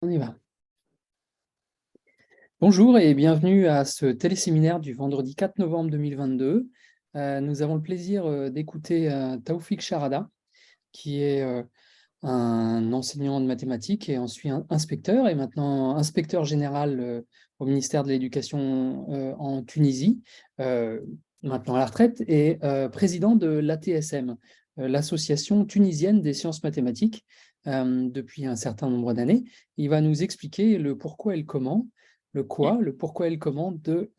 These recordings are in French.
On y va. Bonjour et bienvenue à ce téléséminaire du vendredi 4 novembre 2022. Nous avons le plaisir d'écouter Taoufik Charada, qui est un enseignant de mathématiques et ensuite inspecteur, et maintenant inspecteur général au ministère de l'Éducation en Tunisie, maintenant à la retraite, et président de l'ATSM, l'Association tunisienne des sciences mathématiques, depuis un certain nombre d'années. Il va nous expliquer le pourquoi et le comment, le pourquoi et le comment de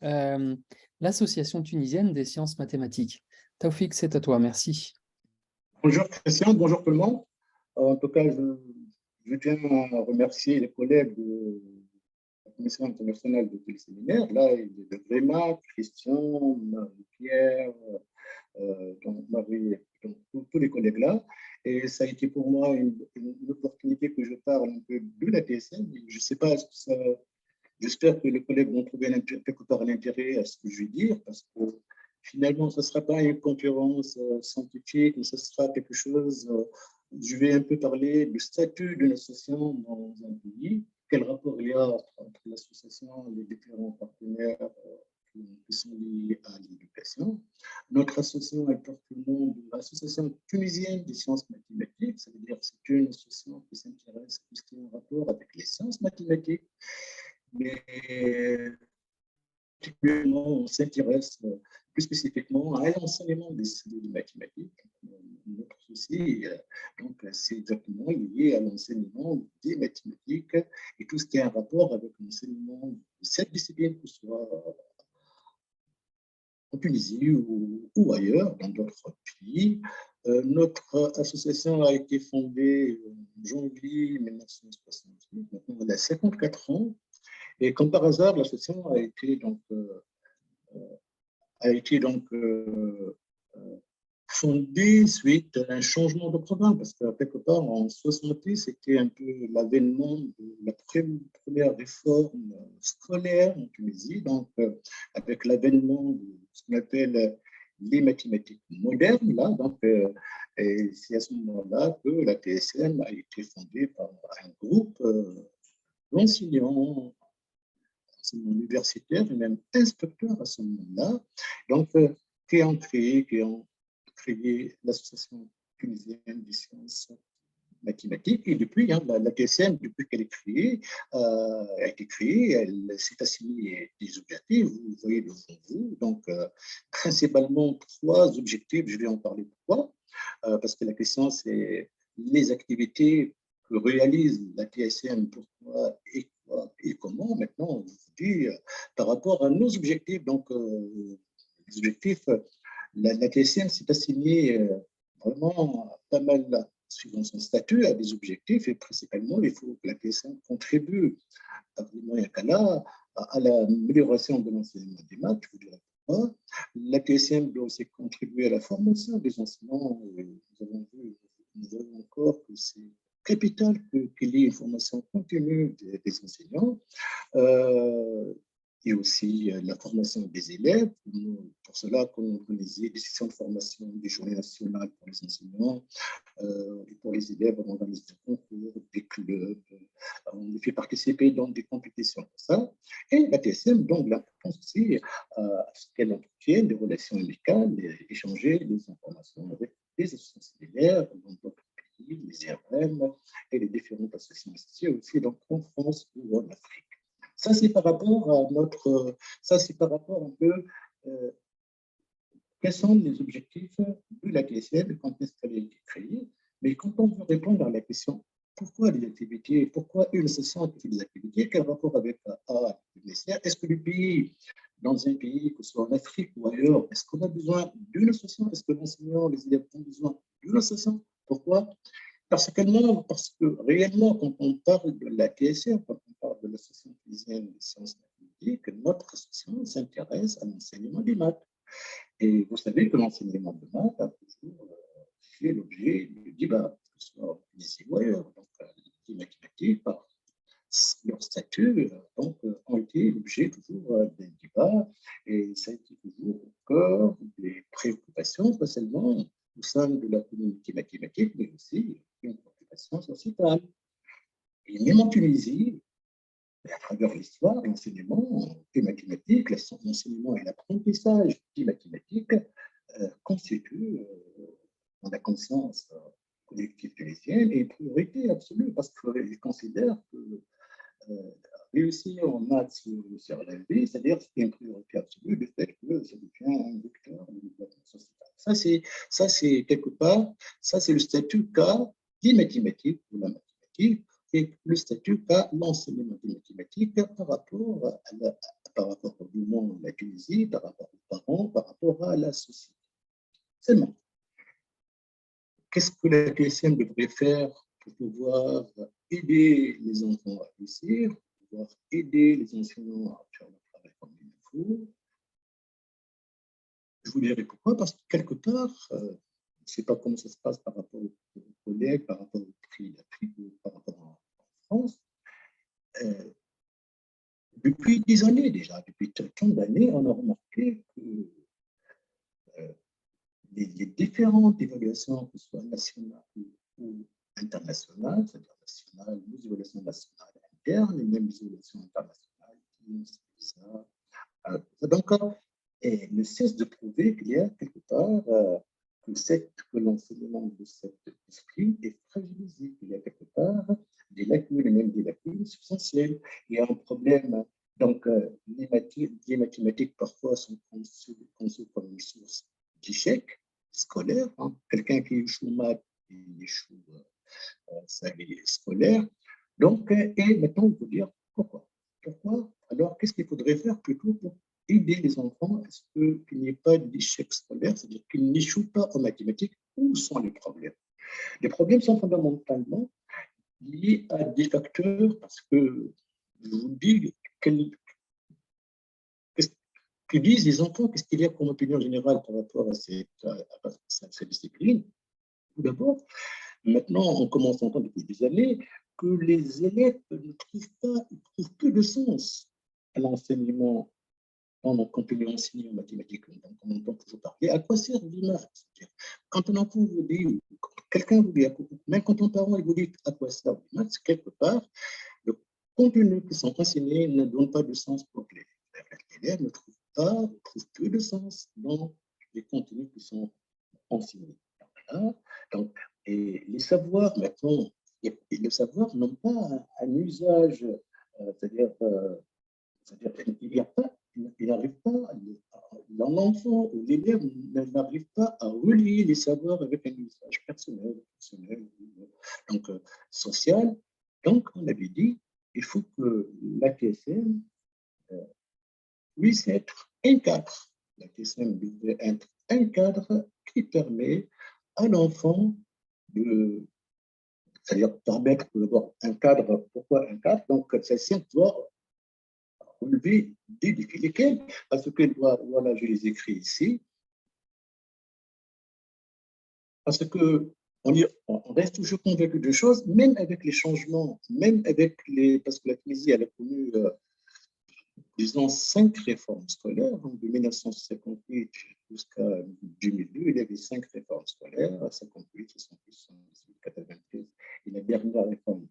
l'Association tunisienne des sciences mathématiques. Taoufik, c'est à toi, merci. Bonjour Christian, bonjour tout le monde. En tout cas, je tiens à remercier les collègues de la Commission internationale de téléséminaire. Là, il y a de Gréma, Christian, Marie-Pierre, donc Marie, donc tous les collègues là. Et ça a été pour moi une opportunité que je parle un peu de la TSM. Je ne sais pas, j'espère que les collègues vont trouver quelque part l'intérêt à ce que je vais dire, parce que finalement, ce ne sera pas une conférence scientifique, mais ce sera quelque chose. Je vais un peu parler du statut d'une association dans un pays, quel rapport il y a entre l'association et les différents partenaires qui sont liés à l'éducation. Notre association elle porte le nom de l'Association tunisienne des sciences mathématiques, ça veut dire que c'est une association qui s'intéresse à tout ce qui est en rapport avec les sciences mathématiques. Mais particulièrement, on s'intéresse plus spécifiquement à l'enseignement des mathématiques. Notre souci, donc, c'est exactement lié à l'enseignement des mathématiques et tout ce qui a un rapport avec l'enseignement de cette discipline, que ce soit en Tunisie ou ailleurs, dans d'autres pays. Notre association a été fondée en janvier 1968, maintenant elle a 54 ans. Et comme par hasard, l'association a été donc fondée suite à un changement de programme, parce que quelque part en 60, c'était un peu l'avènement de la première réforme scolaire en Tunisie, donc avec l'avènement de ce qu'on appelle les mathématiques modernes, là, donc et c'est à ce moment-là que la TSM a été fondée par un groupe d'enseignants universitaire et même inspecteur à ce moment-là, donc qui ont créé l'association tunisienne des sciences mathématiques. Et depuis, la TSM, depuis qu'elle est créée, a été créée, elle s'est assignée des objectifs, vous voyez devant vous, donc principalement 3 objectifs, je vais en parler pourquoi, parce que la question c'est les activités que réalise la TSM, pourquoi et quoi et comment. Maintenant, on vous dit par rapport à nos objectifs, donc les objectifs, la TSM s'est assignée vraiment pas mal, suivant son statut, à des objectifs, et principalement, il faut que la TSM contribue avec les moyens qu'elle a à l'amélioration de l'enseignement des maths, je vous dirai pourquoi. La TSM doit aussi contribuer à la formation des enseignants. Nous avons encore que c'est capital qu'il y ait une formation continue des enseignants. Et aussi la formation des élèves. Pour cela, qu'on organisait des sessions de formation, des journées nationales pour les enseignants, et pour les élèves, on organise des concours, des clubs, on les fait participer dans des compétitions comme ça. Et la TSM, donc, l'importance aussi à ce qu'elle entretienne des relations amicales, et échanger des informations avec les associations d'élèves dans d'autres pays, les IRM et les différentes associations aussi, donc en France ou en Afrique. Ça, c'est par rapport à un peu quels sont les objectifs de la TSM, quand est-ce qu'elle a été créée. Mais quand on veut répondre à la question pourquoi des activités, pourquoi une association fait des activités, quel rapport avec le ministère, est-ce que le pays, dans un pays, que ce soit en Afrique ou ailleurs, est-ce qu'on a besoin d'une association, est-ce que l'enseignant, les élèves ont besoin d'une association? Pourquoi? Parce que réellement, quand on parle de la TSM, quand on parle de l'Association tunisienne des sciences mathématiques, notre association s'intéresse à l'enseignement des maths. Et vous savez que l'enseignement de maths a toujours fait l'objet du débat, que ce soit ici ou ailleurs. Donc, les mathématiques, par leur statut, ont été l'objet toujours d'un débat, et ça a été toujours au cœur des préoccupations, pas seulement au sein de la communauté mathématique, mais aussi une préoccupation sociétale. Et même en Tunisie, à travers l'histoire, l'enseignement des mathématiques, l'enseignement et l'apprentissage des mathématiques constituent, dans la conscience collective tunisienne, une priorité absolue parce qu'ils considèrent que réussir en maths sur la vie, c'est-à-dire c'est une priorité absolue du fait que ça devient un vecteur de développement sociétal. Ça, c'est quelque part, ça c'est le statut qu'a les mathématiques ou la mathématique, et le statut qu'a l'enseignement des mathématiques par rapport au monde de la Tunisie, par rapport aux parents, par rapport à la société. Seulement, qu'est-ce que la TSM devrait faire pour pouvoir aider les enfants à réussir, pour pouvoir aider les enseignants à faire leur travail comme il faut? Je vous dirai pourquoi, parce que quelque part, je ne sais pas comment ça se passe par rapport aux collègues, par rapport au prix, par rapport en France. Depuis des années déjà, depuis tant d'années, on a remarqué que les différentes évaluations, que ce soit nationales ou internationales, c'est-à-dire nationales, les évaluations nationales internes et même les évaluations internationales, donc, et ne cesse de prouver qu'il y a quelque part que l'enseignement de cet esprit est fragilisé, qu'il y a quelque part des lacunes, et même des lacunes substantielles. Il y a un problème. Donc, les mathématiques parfois sont conçues comme une source d'échec scolaire. Hein. Quelqu'un qui échoue maths, il échoue sa vie scolaire. Donc, et maintenant, on peut dire pourquoi. Pourquoi? Alors, qu'est-ce qu'il faudrait faire plutôt pour aider les enfants à ce qu'il n'y ait pas d'échec scolaire, c'est-à-dire qu'ils n'échouent pas en mathématiques? Où sont les problèmes? Les problèmes sont fondamentalement liés à des facteurs, parce que je vous dis qu'est-ce que disent les enfants, qu'est-ce qu'il y a comme opinion générale par rapport à cette discipline. Tout d'abord, maintenant, on commence à entendre depuis des années que les élèves ne trouvent pas, ils trouvent peu de sens à l'enseignement quand on est enseigné en mathématiques. Donc, on entend toujours parler. À quoi sert les maths? Quand un enfant vous dit, quelqu'un vous dit, même quand un parent vous dit à quoi sert les maths, quelque part, le contenu qui sont enseignés ne donne pas de sens pour l'élève. L'élève ne trouve peu de sens dans les contenus qui sont enseignés. Donc, et les savoirs, maintenant, les savoirs n'ont pas un usage, c'est-à-dire, il n'arrive pas, l'enfant ou l'élève n'arrive pas à relier les savoirs avec un usage personnel donc social. Donc, on avait dit, il faut que la TSM puisse être un cadre. La TSM devrait être un cadre qui permet à l'enfant c'est-à-dire permettre d'avoir un cadre. Pourquoi un cadre? Donc, celle-ci doit relever des défis. Lesquels? Parce que, voilà, je les écris ici. Parce que on reste toujours convaincu de choses, même avec les changements, même avec parce que la Tunisie, elle a connu, disons, 5 réformes scolaires, de 1958 jusqu'à 2002, il y avait 5 réformes scolaires, 58, 68, 78, 93, et la dernière réforme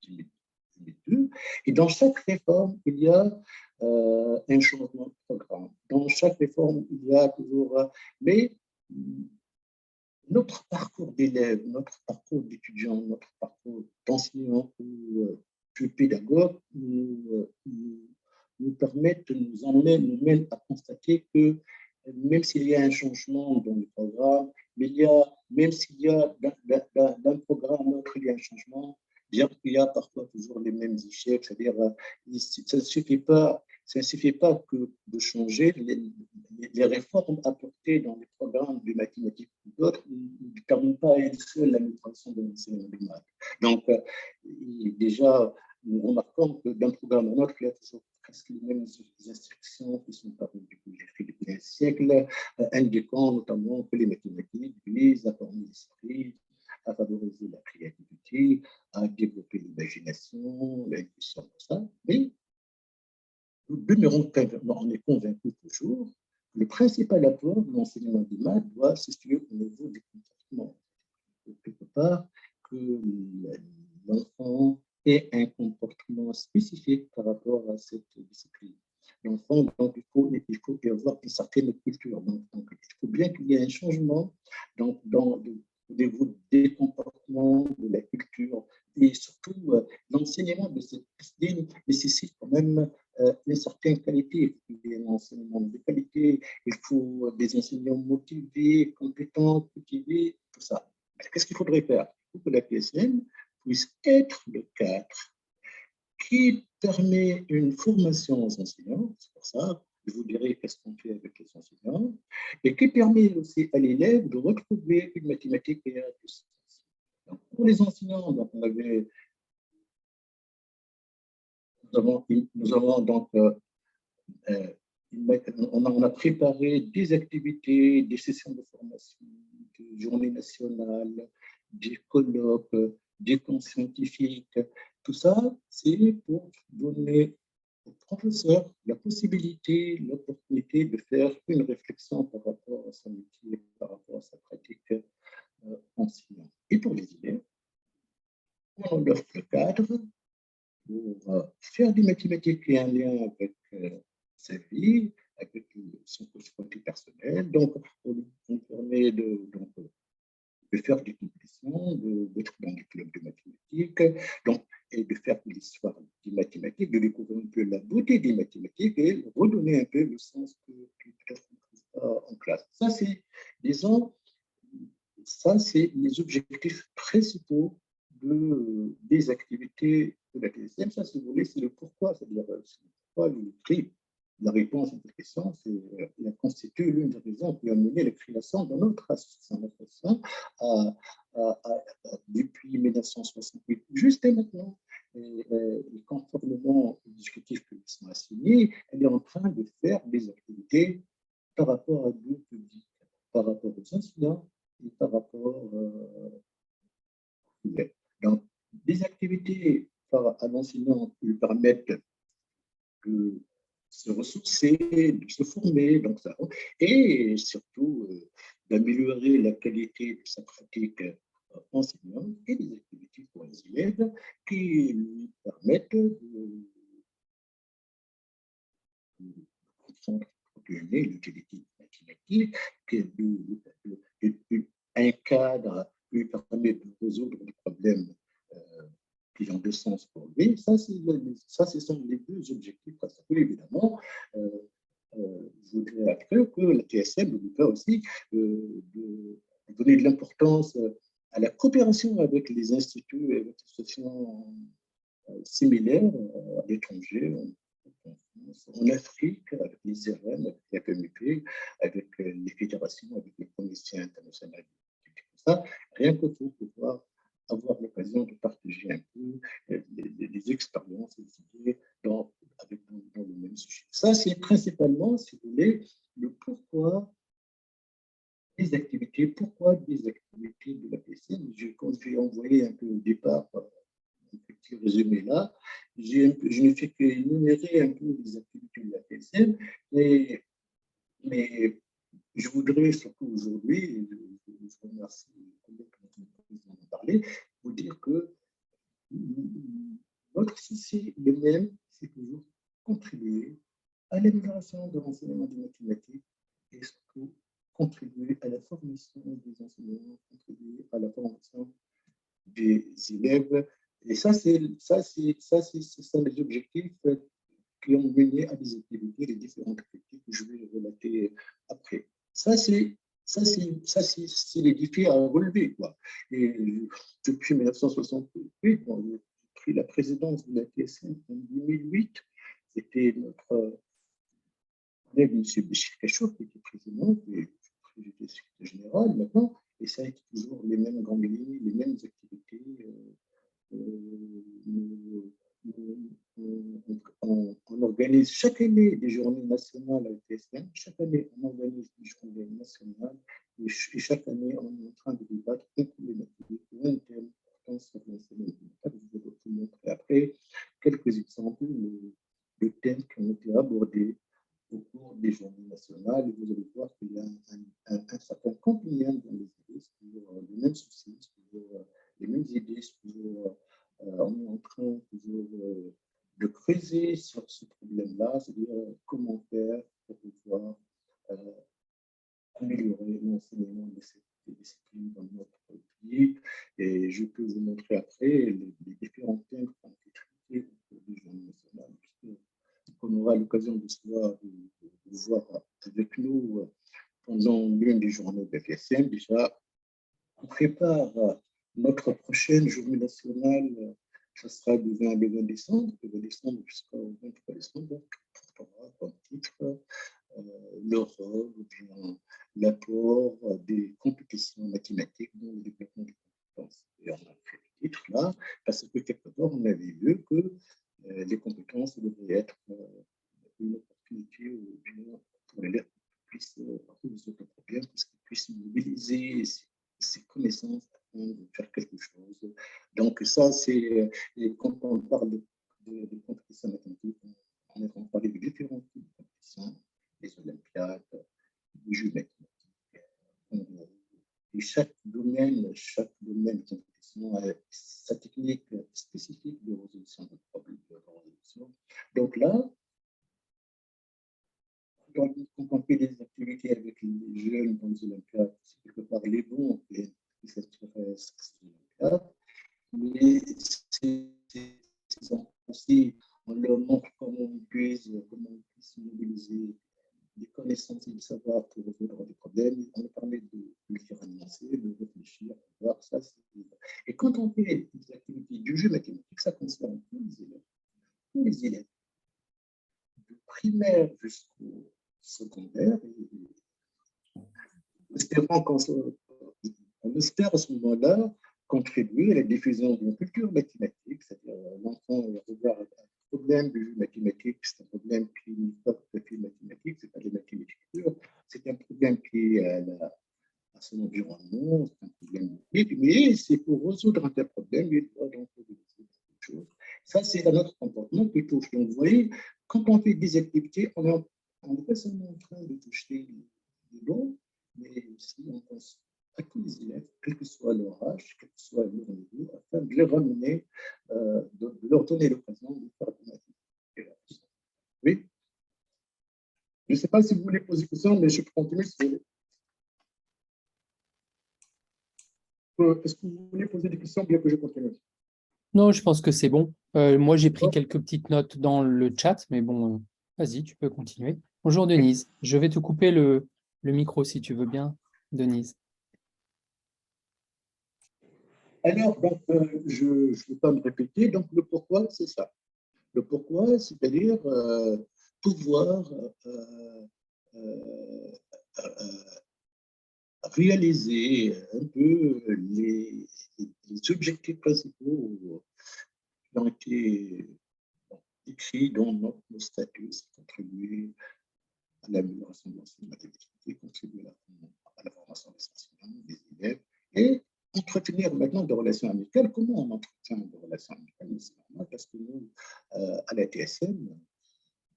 2002. Et dans chaque réforme, il y a un changement de programme. Dans chaque réforme, il y a toujours. Mais notre parcours d'élève, notre parcours d'étudiant, notre parcours d'enseignant ou de pédagogue nous permettent, nous mènent à constater que même s'il y a un changement dans le programme, même s'il y a d'un programme à un autre, il y a un changement, bien qu'il y a parfois toujours les mêmes échecs, c'est-à-dire ça ne suffit pas que de changer les réformes apportées dans les programmes de mathématiques ou d'autres ne déterminent pas à elles seules la migration de l'enseignement des maths. Donc, déjà, nous remarquons que d'un programme à un autre, il y a toujours presque les mêmes instructions qui sont parues depuis un siècle, indiquant notamment que les mathématiques visent à former l'esprit, à favoriser la créativité, à développer l'imagination, l'intuition, tout ça. Mais nous demeurons, on est convaincus toujours que le principal apport de l'enseignement des maths doit se situer au niveau du comportement. Quelque part, que l'enfant ait un comportement spécifique par rapport à cette discipline. L'enfant, donc, il faut y avoir une certaine culture. Donc, il faut bien qu'il y ait un changement dans le niveau des comportements, de la culture, et surtout l'enseignement de cette discipline nécessite quand même une certaine qualité. Il y a un enseignement de qualité, il faut des enseignants motivés, compétents, cultivés, tout ça. Qu'est-ce qu'il faudrait faire? Il faut que la PSN puisse être le cadre qui permet une formation aux enseignants, c'est pour ça je vous dirai qu'est-ce qu'on fait avec les enseignants, et qui permet aussi à l'élève de retrouver une mathématique et un plus. Donc, pour les enseignants, donc, nous avons donc on a préparé des activités, des sessions de formation, des journées nationales, des colloques, des camps scientifiques. Tout ça, c'est pour donner aux professeurs la possibilité, l'opportunité de faire une réflexion par rapport à son métier, par rapport à sa pratique enseignante. Et pour les élèves, on offre le cadre pour faire des mathématiques et un lien avec sa vie, avec son côté personnel. Donc, on permet de faire des compétitions, d'être dans des clubs de mathématiques, donc, et de faire l'histoire des mathématiques, de découvrir un peu la beauté des mathématiques et redonner un peu le sens que peut-être on ne trouve pas en classe. Ça, c'est, disons, ça, c'est les objectifs principaux des activités de la TSM. Ça, si vous voulez, c'est le pourquoi, c'est-à-dire pourquoi le prix. La réponse à cette question, elle constitue l'une des raisons qui a mené la création de notre association depuis 1968 jusqu'à maintenant. Et conformément aux objectifs qui sont assignés, elle est en train de faire des activités par rapport à deux publics, par rapport aux enseignants et par rapport donc, des activités à l'enseignant qui lui permettent de se ressourcer, de se former, donc ça, et surtout d'améliorer la qualité de sa pratique enseignante et des activités pour les élèves qui lui permettent de comprendre l'utilité mathématique, un cadre lui permet de résoudre des problèmes qui ont deux sens pour lui. Ça, ce sont les deux objectifs principaux, évidemment. Je voudrais après que la TSM nous permet aussi de donner de l'importance à la coopération avec les instituts et les associations similaires à l'étranger, en Afrique, avec les IRM, avec la PMP, avec les fédérations, avec les commissions internationales. Ça, rien que pour pouvoir avoir l'occasion de partager un peu les expériences, les idées dans le même sujet. Ça, c'est principalement, si vous voulez, le pourquoi pourquoi des activités de la PCN. Quand j'ai envoyé un peu au départ un petit résumé là, je ne fais qu'énumérer un peu les activités de la PCN, mais je voudrais surtout aujourd'hui, je remercie les collègues qui nous ont parlé, vous dire que notre souci est le même, c'est toujours contribuer à l'amélioration de l'enseignement des mathématiques et surtout contribuer à la formation des enseignants, contribuer à la formation des élèves. Et ça, ce sont les objectifs qui ont mené à des activités, les différentes activités que je vais relater après. Ça, c'est les défis à relever, quoi. Et depuis 1968, bon, j'ai pris la présidence de la TSN en 2008. C'était notre collègue, M. Béchir Kachour, qui était président, et j'étais secrétaire général maintenant, et ça a été toujours les mêmes grandes lignes, les mêmes activités. On organise chaque année des journées nationales à l'UTSM. Chaque année, on organise des journées nationales et chaque année, on est en train de débattre une problématique ou un thème portant sur l'enseignement. Je vais vous montrer après quelques exemples de thèmes qui ont été abordés au cours des journées nationales. Et vous allez voir qu'il y a un certain continuum dans les idées, c'est toujours les mêmes soucis, c'est toujours les mêmes idées, c'est toujours de creuser sur ce problème-là, c'est-à-dire comment faire pour pouvoir améliorer l'enseignement de ces disciplines dans notre pays. Et je peux vous montrer après les différents thèmes qui ont été traités au cours du journée nationale, puisqu'on aura l'occasion de voir avec nous pendant l'une des journées de FSM. Déjà, on prépare notre prochaine journée nationale. Ce sera du 20 au 20 décembre, jusqu'au 23 décembre, donc, portera comme titre le rôle ou bien l'apport des compétitions mathématiques dans le développement des compétences. Et on a fait le titre là, parce que quelque part, on avait vu que les compétences devraient être une opportunité ou bien pour l'élève puisse résoudre le problème, parce qu'il puisse mobiliser ses connaissances afin de faire quelque chose. Donc ça, c'est quand on parle de compétitions mathématiques, on est en train de parler de différents types de compétitions, les olympiades, les jeux mathématiques. Et chaque domaine de compétition a sa technique spécifique de résolution de problèmes de résolution. Donc là, quand on fait des activités avec les jeunes dans les Olympiades, c'est quelque part les bons qui s'intéressent à ces Olympiades, mais c'est aussi, on leur montre comment on puisse mobiliser des connaissances et des savoirs pour résoudre des problèmes. On leur permet de les faire avancer, de réfléchir, de voir ça. Et quand on fait des activités du jeu mathématique, ça concerne tous les élèves, du primaire jusqu'au secondaire. On espère à ce moment-là contribuer à la diffusion d'une culture mathématique, c'est-à-dire l'enfant regarde un problème du jeu mathématique, c'est un problème qui n'est pas tout à fait mathématique, ce n'est pas des mathématiques pures, c'est un problème qui est à son environnement, c'est un problème mais c'est pour résoudre un tel problème, il doit donc utiliser quelque chose. Ça, c'est notre comportement qui touche. Donc, vous voyez, quand on fait des activités, on n'est pas seulement en train de toucher les dons, mais aussi on pense à tous les élèves, quel que soit leur âge, quel que soit leur niveau, afin de les ramener, de leur donner l'occasion de faire des mathématiques. Oui. Je ne sais pas si vous voulez poser des questions, mais je peux continuer si vous voulez. Est-ce que vous voulez poser des questions bien que je continue? Non, je pense que c'est bon. Moi, j'ai pris quelques petites notes dans le chat, mais bon, vas-y, tu peux continuer. Bonjour Denise, je vais te couper le micro si tu veux bien, Denise. Alors, donc, je ne vais pas me répéter. Donc, le pourquoi, c'est ça. Le pourquoi, c'est-à-dire pouvoir réaliser un peu les objectifs principaux qui ont été écrits dans nos statuts, contribuer à l'amélioration de l'enseignement mathématique, contribuer à la formation des enseignants, des élèves, et entretenir maintenant des relations amicales. Comment on entretient des relations amicales? C'est normal parce que nous, à la TSM,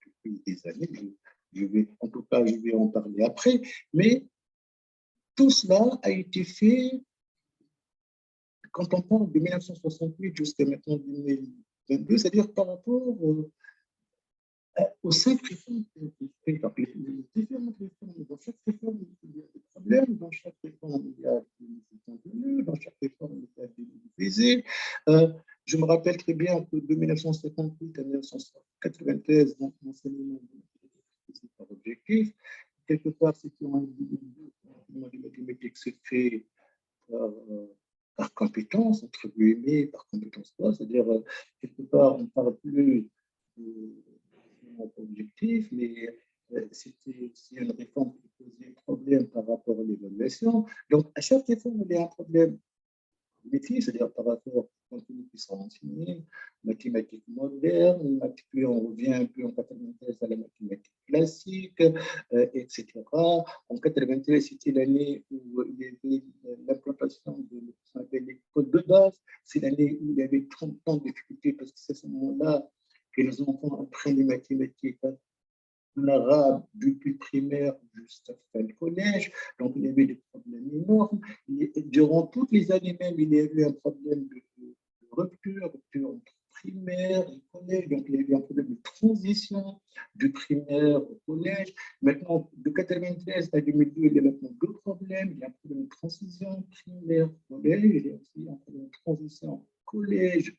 depuis des années, en tout cas, je vais en parler après, mais tout cela a été fait quand on parle de 1968 jusqu'à maintenant 2022, c'est-à-dire par rapport aux 5 réformes qui ont été faites, donc les différentes réformes. Dans chaque réforme, il y a des problèmes, dans chaque réforme, il y a des contenus, dans chaque réforme, il y a des baisers. Je me rappelle très bien que de 1958 à 1993, donc l'enseignement par objectif, quelque part, c'était un des mathématiques se fait par compétence, entre guillemets, par compétence quoi, c'est-à-dire, quelque part, on ne parle plus objectif, mais c'était aussi une réforme qui posait problème par rapport à l'évaluation. Donc, à chaque réforme, il y a un problème métier, c'est-à-dire par rapport aux contenus qui sont enseignés, mathématiques modernes, puis on revient un peu en 93 à la mathématique classique, etc. En 93, c'était l'année où il y avait l'implantation de ce qu'on appelle les codes de base. C'est l'année où il y avait 30 ans de difficultés parce que c'est à ce moment-là que les enfants apprennent les mathématiques en arabe depuis le primaire jusqu'à le collège. Donc, il y avait des problèmes énormes. Durant toutes les années même, il y a eu un problème de rupture entre primaire et collège. Donc, il y a eu un problème de transition du primaire au collège. Maintenant, de 93 à 2002, il y a maintenant deux problèmes. Il y a un problème de transition primaire-collège. Il y a aussi un problème de transition collège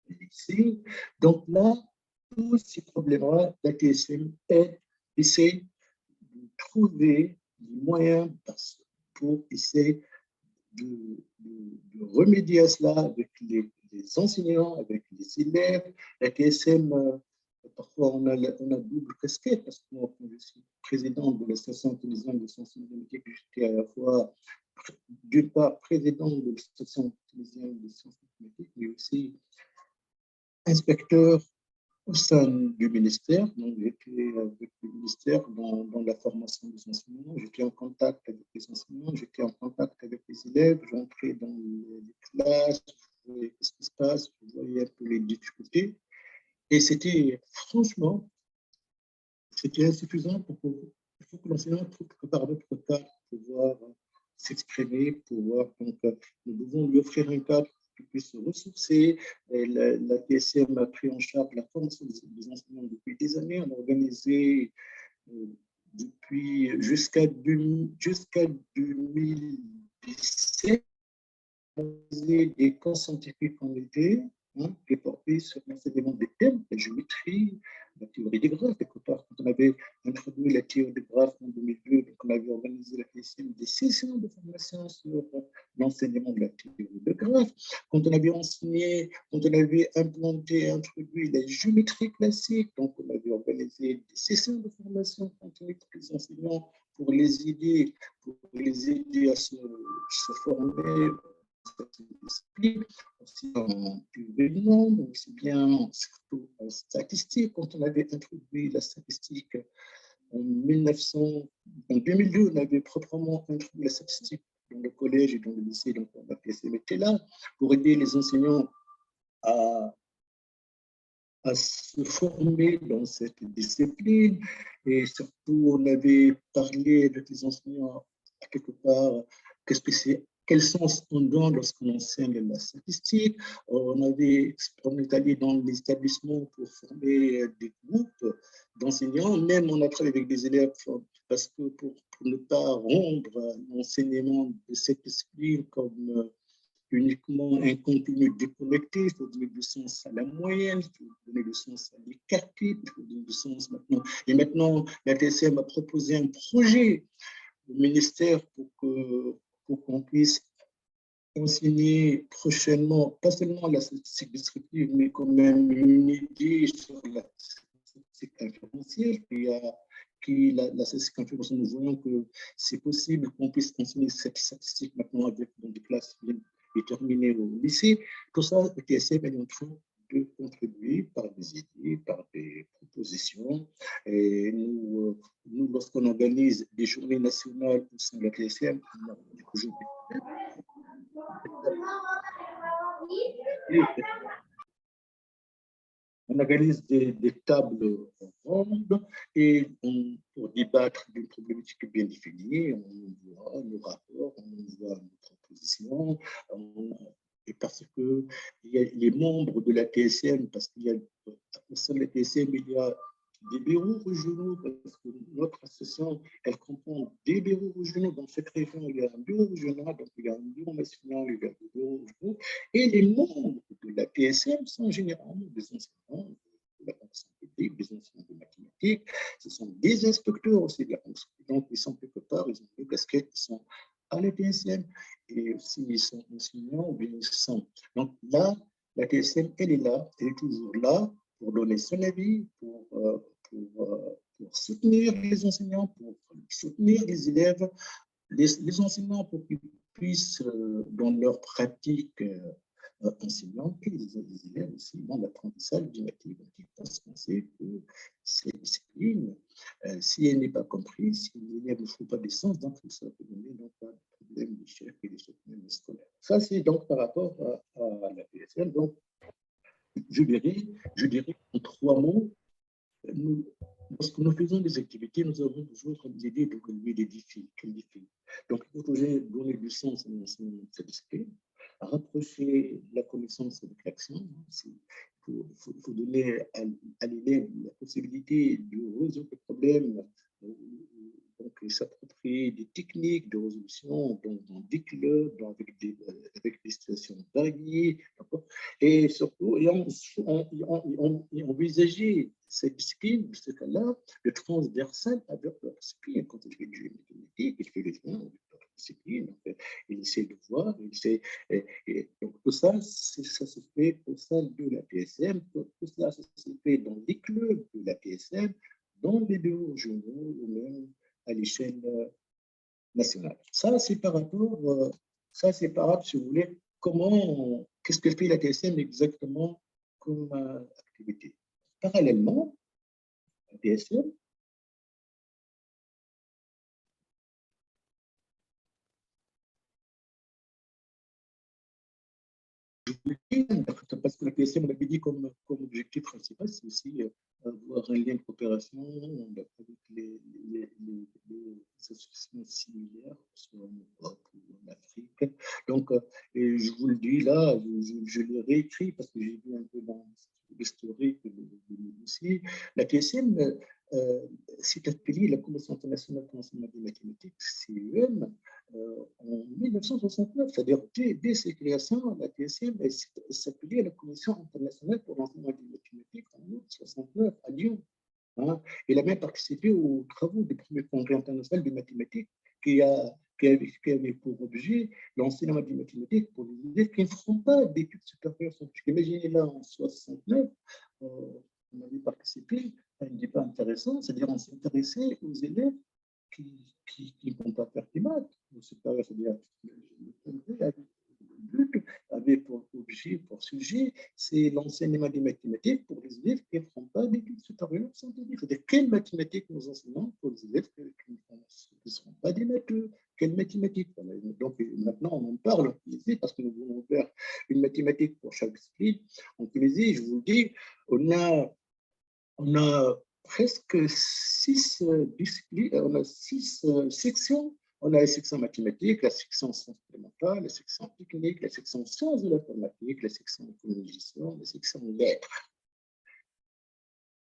et lycée. Donc là, tous ces problèmes-là, la TSM essaie de trouver des moyens pour essayer de remédier à cela avec les enseignants, avec les élèves. La TSM, parfois on a double casquette parce que moi, quand je suis président de l'association tunisienne de sciences mathématiques, j'étais à la fois d'une part président de l'association tunisienne de sciences mathématiques, mais aussi inspecteur au sein du ministère. Donc, j'étais avec le ministère dans la formation des enseignants. J'étais en contact avec les enseignants, j'étais en contact avec les élèves, j'entrais dans les classes, je voyais ce qui se passe, je voyais un peu les difficultés. Et c'était, franchement, c'était insuffisant il faut que l'enseignant trouve que par d'autres cas pour pouvoir s'exprimer, donc nous devons lui offrir un cadre pour qu'il puisse se ressourcer. Et la TSM a pris en charge la formation des enseignants depuis des années. On a organisé jusqu'à 2017 des cours scientifiques en été, qui portaient sur l'enseignement des thèmes, la géométrie, la théorie des graphes. Quelque part, quand on avait introduit la théorie des graphes en 2002, donc on avait organisé la TSM des sessions de formation sur l'enseignement de la théorie des graphes. Quand on avait implanté, introduit la géométrie classique, donc on avait organisé des sessions de formation continue pour les enseignants pour les aider à se former aussi en événement, aussi bien surtout en statistique. Quand on avait introduit la statistique en 2002, on avait proprement introduit la statistique dans le collège et dans le lycée, donc on a PSM était là pour aider les enseignants à se former dans cette discipline. Et surtout, on avait parlé avec les enseignants à quelque part, quel sens on donne lorsqu'on enseigne la statistique. On est allé dans les établissements pour former des groupes d'enseignants, même on a travaillé avec des élèves parce que pour ne pas rendre l'enseignement de cette discipline comme uniquement un contenu déconnecté, il faut donner du sens à la moyenne, il faut donner du sens à l'écarté, il faut donner du sens maintenant. Et maintenant, la TSM a proposé un projet au ministère pour qu'on puisse enseigner prochainement, pas seulement la statistique descriptive, mais quand même une idée sur la statistique inférentielle. La statistique inférentielle, nous voyons que c'est possible qu'on puisse enseigner cette statistique maintenant dans des classes déterminées au lycée. Tout ça, le TSM est en train de contribuer par des idées, par des propositions. Et nous lorsqu'on organise des journées nationales au sein de la TSM, on organise des tables rondes et pour débattre d'une problématique bien définie, on voit nos rapports, on voit nos propositions, et parce que il y a les membres de la TSM, parce qu'il y a au sein de la TSM, il y a des bureaux régionaux, parce que notre association, elle comprend des bureaux régionaux. Dans cette région, il y a un bureau régional, donc il y a un bureau national, il y a des bureaux régionaux. Et les membres de la TSM sont généralement des enseignants de la fonction publique, des enseignants de mathématiques. Ce sont des inspecteurs aussi de la fonction publique. Donc, ils sont quelque part, ils ont des casquettes, ils sont à la TSM et aussi ils sont enseignants ou bien ils sont. Donc là, la TSM, elle est là, elle est toujours là pour donner son avis, pour soutenir les enseignants, pour soutenir les élèves, les enseignants pour qu'ils puissent, dans leur pratique enseignante, et les élèves aussi dans l'apprentissage du mathématique, parce qu'on sait que cette discipline, si elle n'est pas comprise, si les élèves ne font pas de sens, donc ça peut donner donc un problème d'échec et d'échec même scolaire. Ça, c'est donc par rapport à la PSL. Donc, je dirais en 3 mots, lorsque nous faisons des activités, nous avons toujours l'idée de relever des défis. Quels défis? Donc, il faut toujours donner du sens à l'enseignement de cette discipline. rapprocher la connaissance avec l'action. Il faut donner à l'élève la possibilité de résoudre le problème, donc s'approprier des techniques de résolution dans des clubs, avec des situations variées, et surtout envisager cette discipline, ce cas-là, le transversal avec la discipline. Quand il fait du mathématique, il fait les liens avec d'autres disciplines. Il essaie de voir, donc tout ça, ça se fait au sein de la PSM, tout ça, ça se fait dans les clubs de la PSM, dans les bureaux régionaux ou même à l'échelle nationale. Ça, c'est par rapport, si vous voulez, qu'est-ce que fait la TSM exactement comme activité. Parallèlement, la TSM parce que la PSM, on l'avait dit comme objectif principal, c'est aussi avoir un lien de coopération avec les associations similaires, soit en Europe ou en Afrique. Donc, et je vous le dis là, je l'ai réécrit parce que j'ai vu un peu dans l'historique de dossier. La PSM s'est affiliée à la Commission internationale pour l'enseignement des mathématiques, CEM, en 1969, c'est-à-dire dès ses créations, la TSM s'appelait à la Commission internationale pour l'enseignement des mathématiques en 1969 à Lyon. Hein. Il a même participé aux travaux du premier congrès international de mathématiques qui avait pour objet l'enseignement des mathématiques pour les élèves qui ne font pas d'études supérieures scientifiques. Imaginez là, en 69, on avait participé à un débat intéressant, c'est-à-dire on s'intéressait aux élèves qui ne vont pas faire des maths. C'est-à-dire le but avait pour objet, pour sujet, c'est l'enseignement des mathématiques pour les élèves qui ne font pas d'études supérieures scientifiques. C'est-à-dire quelles mathématiques nous enseignons pour les élèves qui ne seront pas des matheux. Quelles mathématiques? Donc maintenant, on en parle en Tunisie parce que nous voulons faire une mathématique pour chaque discipline. En Tunisie, je vous le dis, on a presque 6 disciplines, on a 6 sections. On a la section mathématiques, la section sciences fondamentales, la section technique, la section sciences de l'informatique, la section économie-gestion, la section lettres.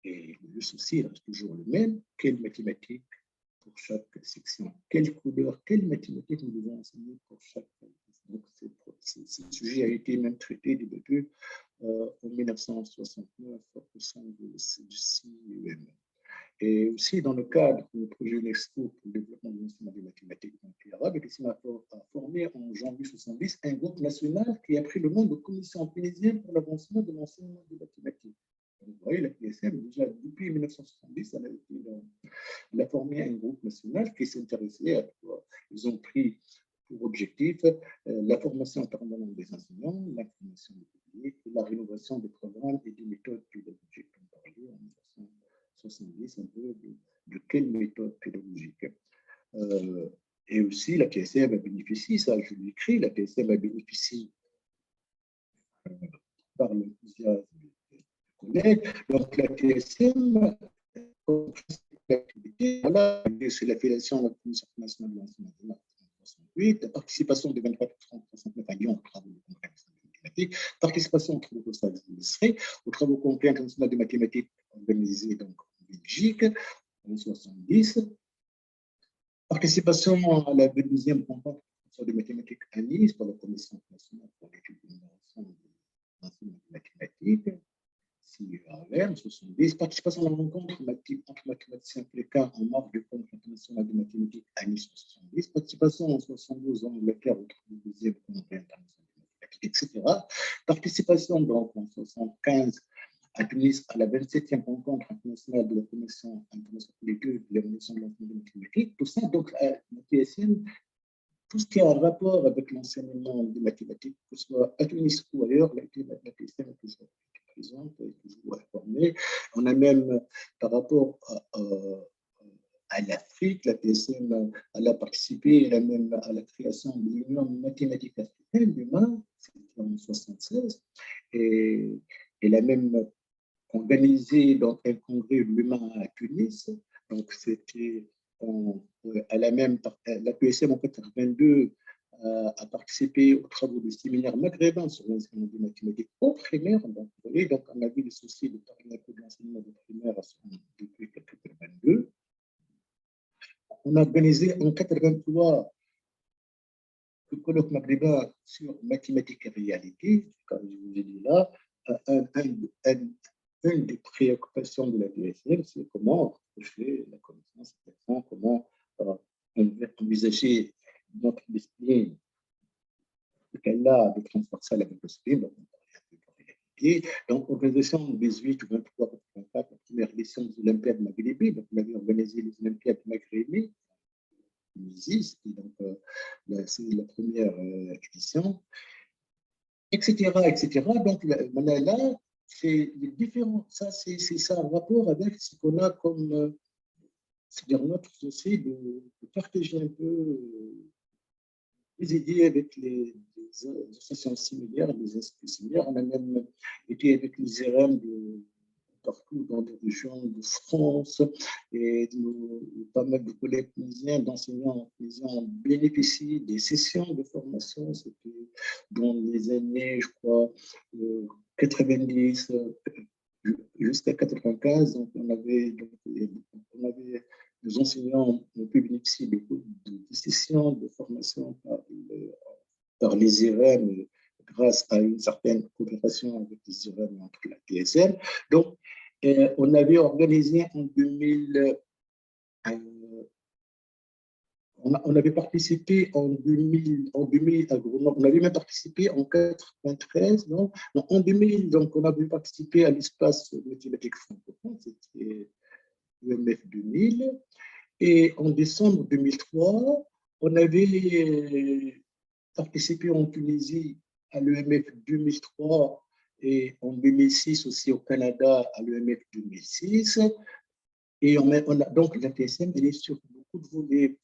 Et le souci est toujours le même. Quelle mathématique pour chaque section? Quelle couleur, quelle mathématique nous devons enseigner pour chaque section? Donc, ce sujet a été même traité, débattu en 1969 au sein du CIEM. Et aussi, dans le cadre du projet UNESCO pour le développement de l'enseignement des mathématiques dans le pays arabe, le sénateur a formé en janvier 1970 un groupe national qui a pris le nom de Commission tunisienne pour l'avancement de l'enseignement des mathématiques. Donc, vous voyez, la PSM, déjà depuis 1970, elle a formé un groupe national qui s'intéressait à quoi. Ils ont pris pour objectif la formation permanente des enseignants, l'information du public, et la rénovation des programmes et des méthodes pédagogiques. On parlait en 1970 un peu de quelle méthode pédagogique. Et aussi, la TSM a bénéficié, ça je l'ai écrit, la TSM a bénéficié par l'enthousiasme des collègues. Donc, la TSM, voilà, c'est l'affiliation à la Commission nationale de l'enseignement de la participation de 24-39 à Lyon aux travaux du Congrès national de mathématiques, participation aux travaux postales administrés, aux travaux congrès international de mathématiques organisés donc en Belgique en 1970, participation à la 22e rencontre de mathématiques à Nice pour la Commission nationale pour l'étude de l'innovation de l'enseignement de mathématiques, CIEM 70, participation à la rencontre entre mathématiciens Plécard en marge du Congrès international de mathématiques à Nice en 70, participation en 72 en Angleterre au 32e Congrès international de mathématiques, etc. Participation donc en 75 à Tunis à la 27e rencontre internationale de la Commission internationale de l'étude de l'évolution de l'enseignement de mathématiques. Tout ça, donc, la PSN, tout ce qui a un rapport avec l'enseignement des mathématiques, que ce soit à Tunis ou ailleurs, la PSN est toujours présente, est toujours informée. On a même, par rapport à l'Afrique, la PSN elle a participé elle a même à la création de l'Union mathématique africaine, l'UMA, c'était en 1976, et elle a même organisé donc, un congrès de l'UMA à Tunis. Donc, c'était, elle a même, la PSM en 1982 a participé aux travaux du séminaire maghrébin sur l'enseignement des mathématiques au primaire. Donc, vous voyez, donc on a vu le souci de parler un peu de l'enseignement du primaire depuis 1982. On a organisé en 1983 le colloque maghrébin sur mathématiques et réalité, comme je vous ai dit là. Une des préoccupations de la DSL, c'est comment approcher la connaissance, comment envisager notre discipline, qu'elle a de transversal avec le SPIN, donc on parlait un peu de réalité. Donc, organisation 18 ou 23, 84, la première édition des Olympiades maghrébines, donc on avait organisé les Olympiades maghrébines, donc c'est la première édition, etc., etc. Donc là, c'est différent. Ça, c'est ça en rapport avec ce qu'on a comme, c'est-à-dire notre souci de partager un peu les idées avec les associations similaires, les instituts similaires. On a même été avec les IRM partout dans les régions de France et pas mal de collègues tunisiens, d'enseignants tunisiens bénéficient des sessions de formation. C'était dans les années, je crois, 90 jusqu'à 95. Donc, on avait des enseignants ont pu bénéficier de sessions de formation par les IRM grâce à une certaine coopération avec les IRM entre la TSL. Donc, on avait organisé en 2000, on avait participé en 2000 à Grenoble, on avait même participé en 93, non, en 2000, donc on avait participé à l'espace mathématique francophone, c'était l'EMF 2000, et en décembre 2003, on avait participé en Tunisie à l'EMF 2003 et en 2006 aussi au Canada à l'EMF 2006. Et donc la TSM, elle est sur beaucoup de volets.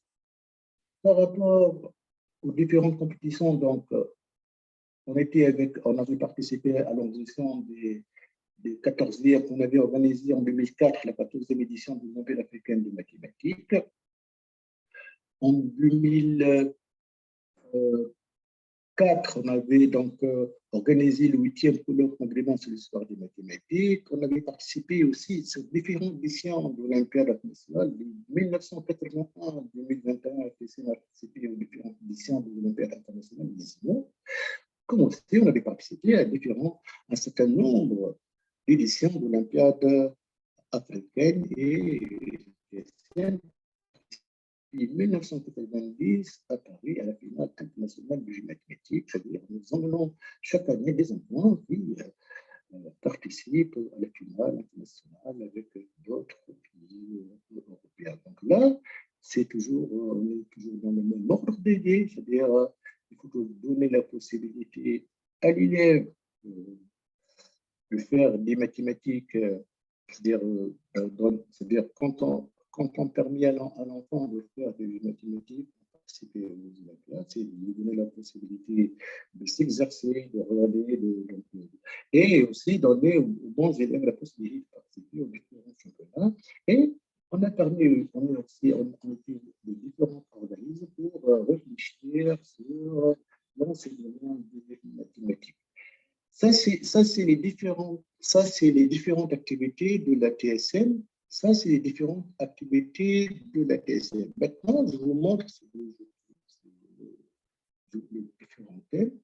Par rapport aux différentes compétitions, donc on avait participé à l'organisation des 14e, on avait organisé en 2004 la 14e édition du Nobel africain de mathématiques. En 2004, on avait donc organisé le 8e colloque maghrébin sur l'histoire des mathématiques. On avait participé aussi sur différentes éditions de l'Olympiade internationale. De 1981 à 2021, on a participé aux différentes éditions de l'Olympiade internationale des IMO. Comme aussi, on avait participé à un certain nombre d'éditions de l'Olympiade africaine et asienne. En 1990, à Paris, à la finale internationale du jeu mathématique, c'est-à-dire nous emmenons chaque année des enfants qui participent à la finale internationale avec d'autres pays européens. Donc là, on est toujours dans le même ordre d'idée, c'est-à-dire il faut donner la possibilité à l'élève de faire des mathématiques, c'est-à-dire quand on permet à l'enfant de faire des mathématiques, de participer aux Olympiades, c'est de lui donner la possibilité de s'exercer, de regarder, et aussi donner aux bons élèves la possibilité de participer aux différents championnats. Et on a permis, on a été de différents organismes pour réfléchir sur l'enseignement des mathématiques. Ça, c'est les différentes activités de la TSM. Ça, c'est les différentes activités de la TSM. Maintenant, je vous montre les différents thèmes.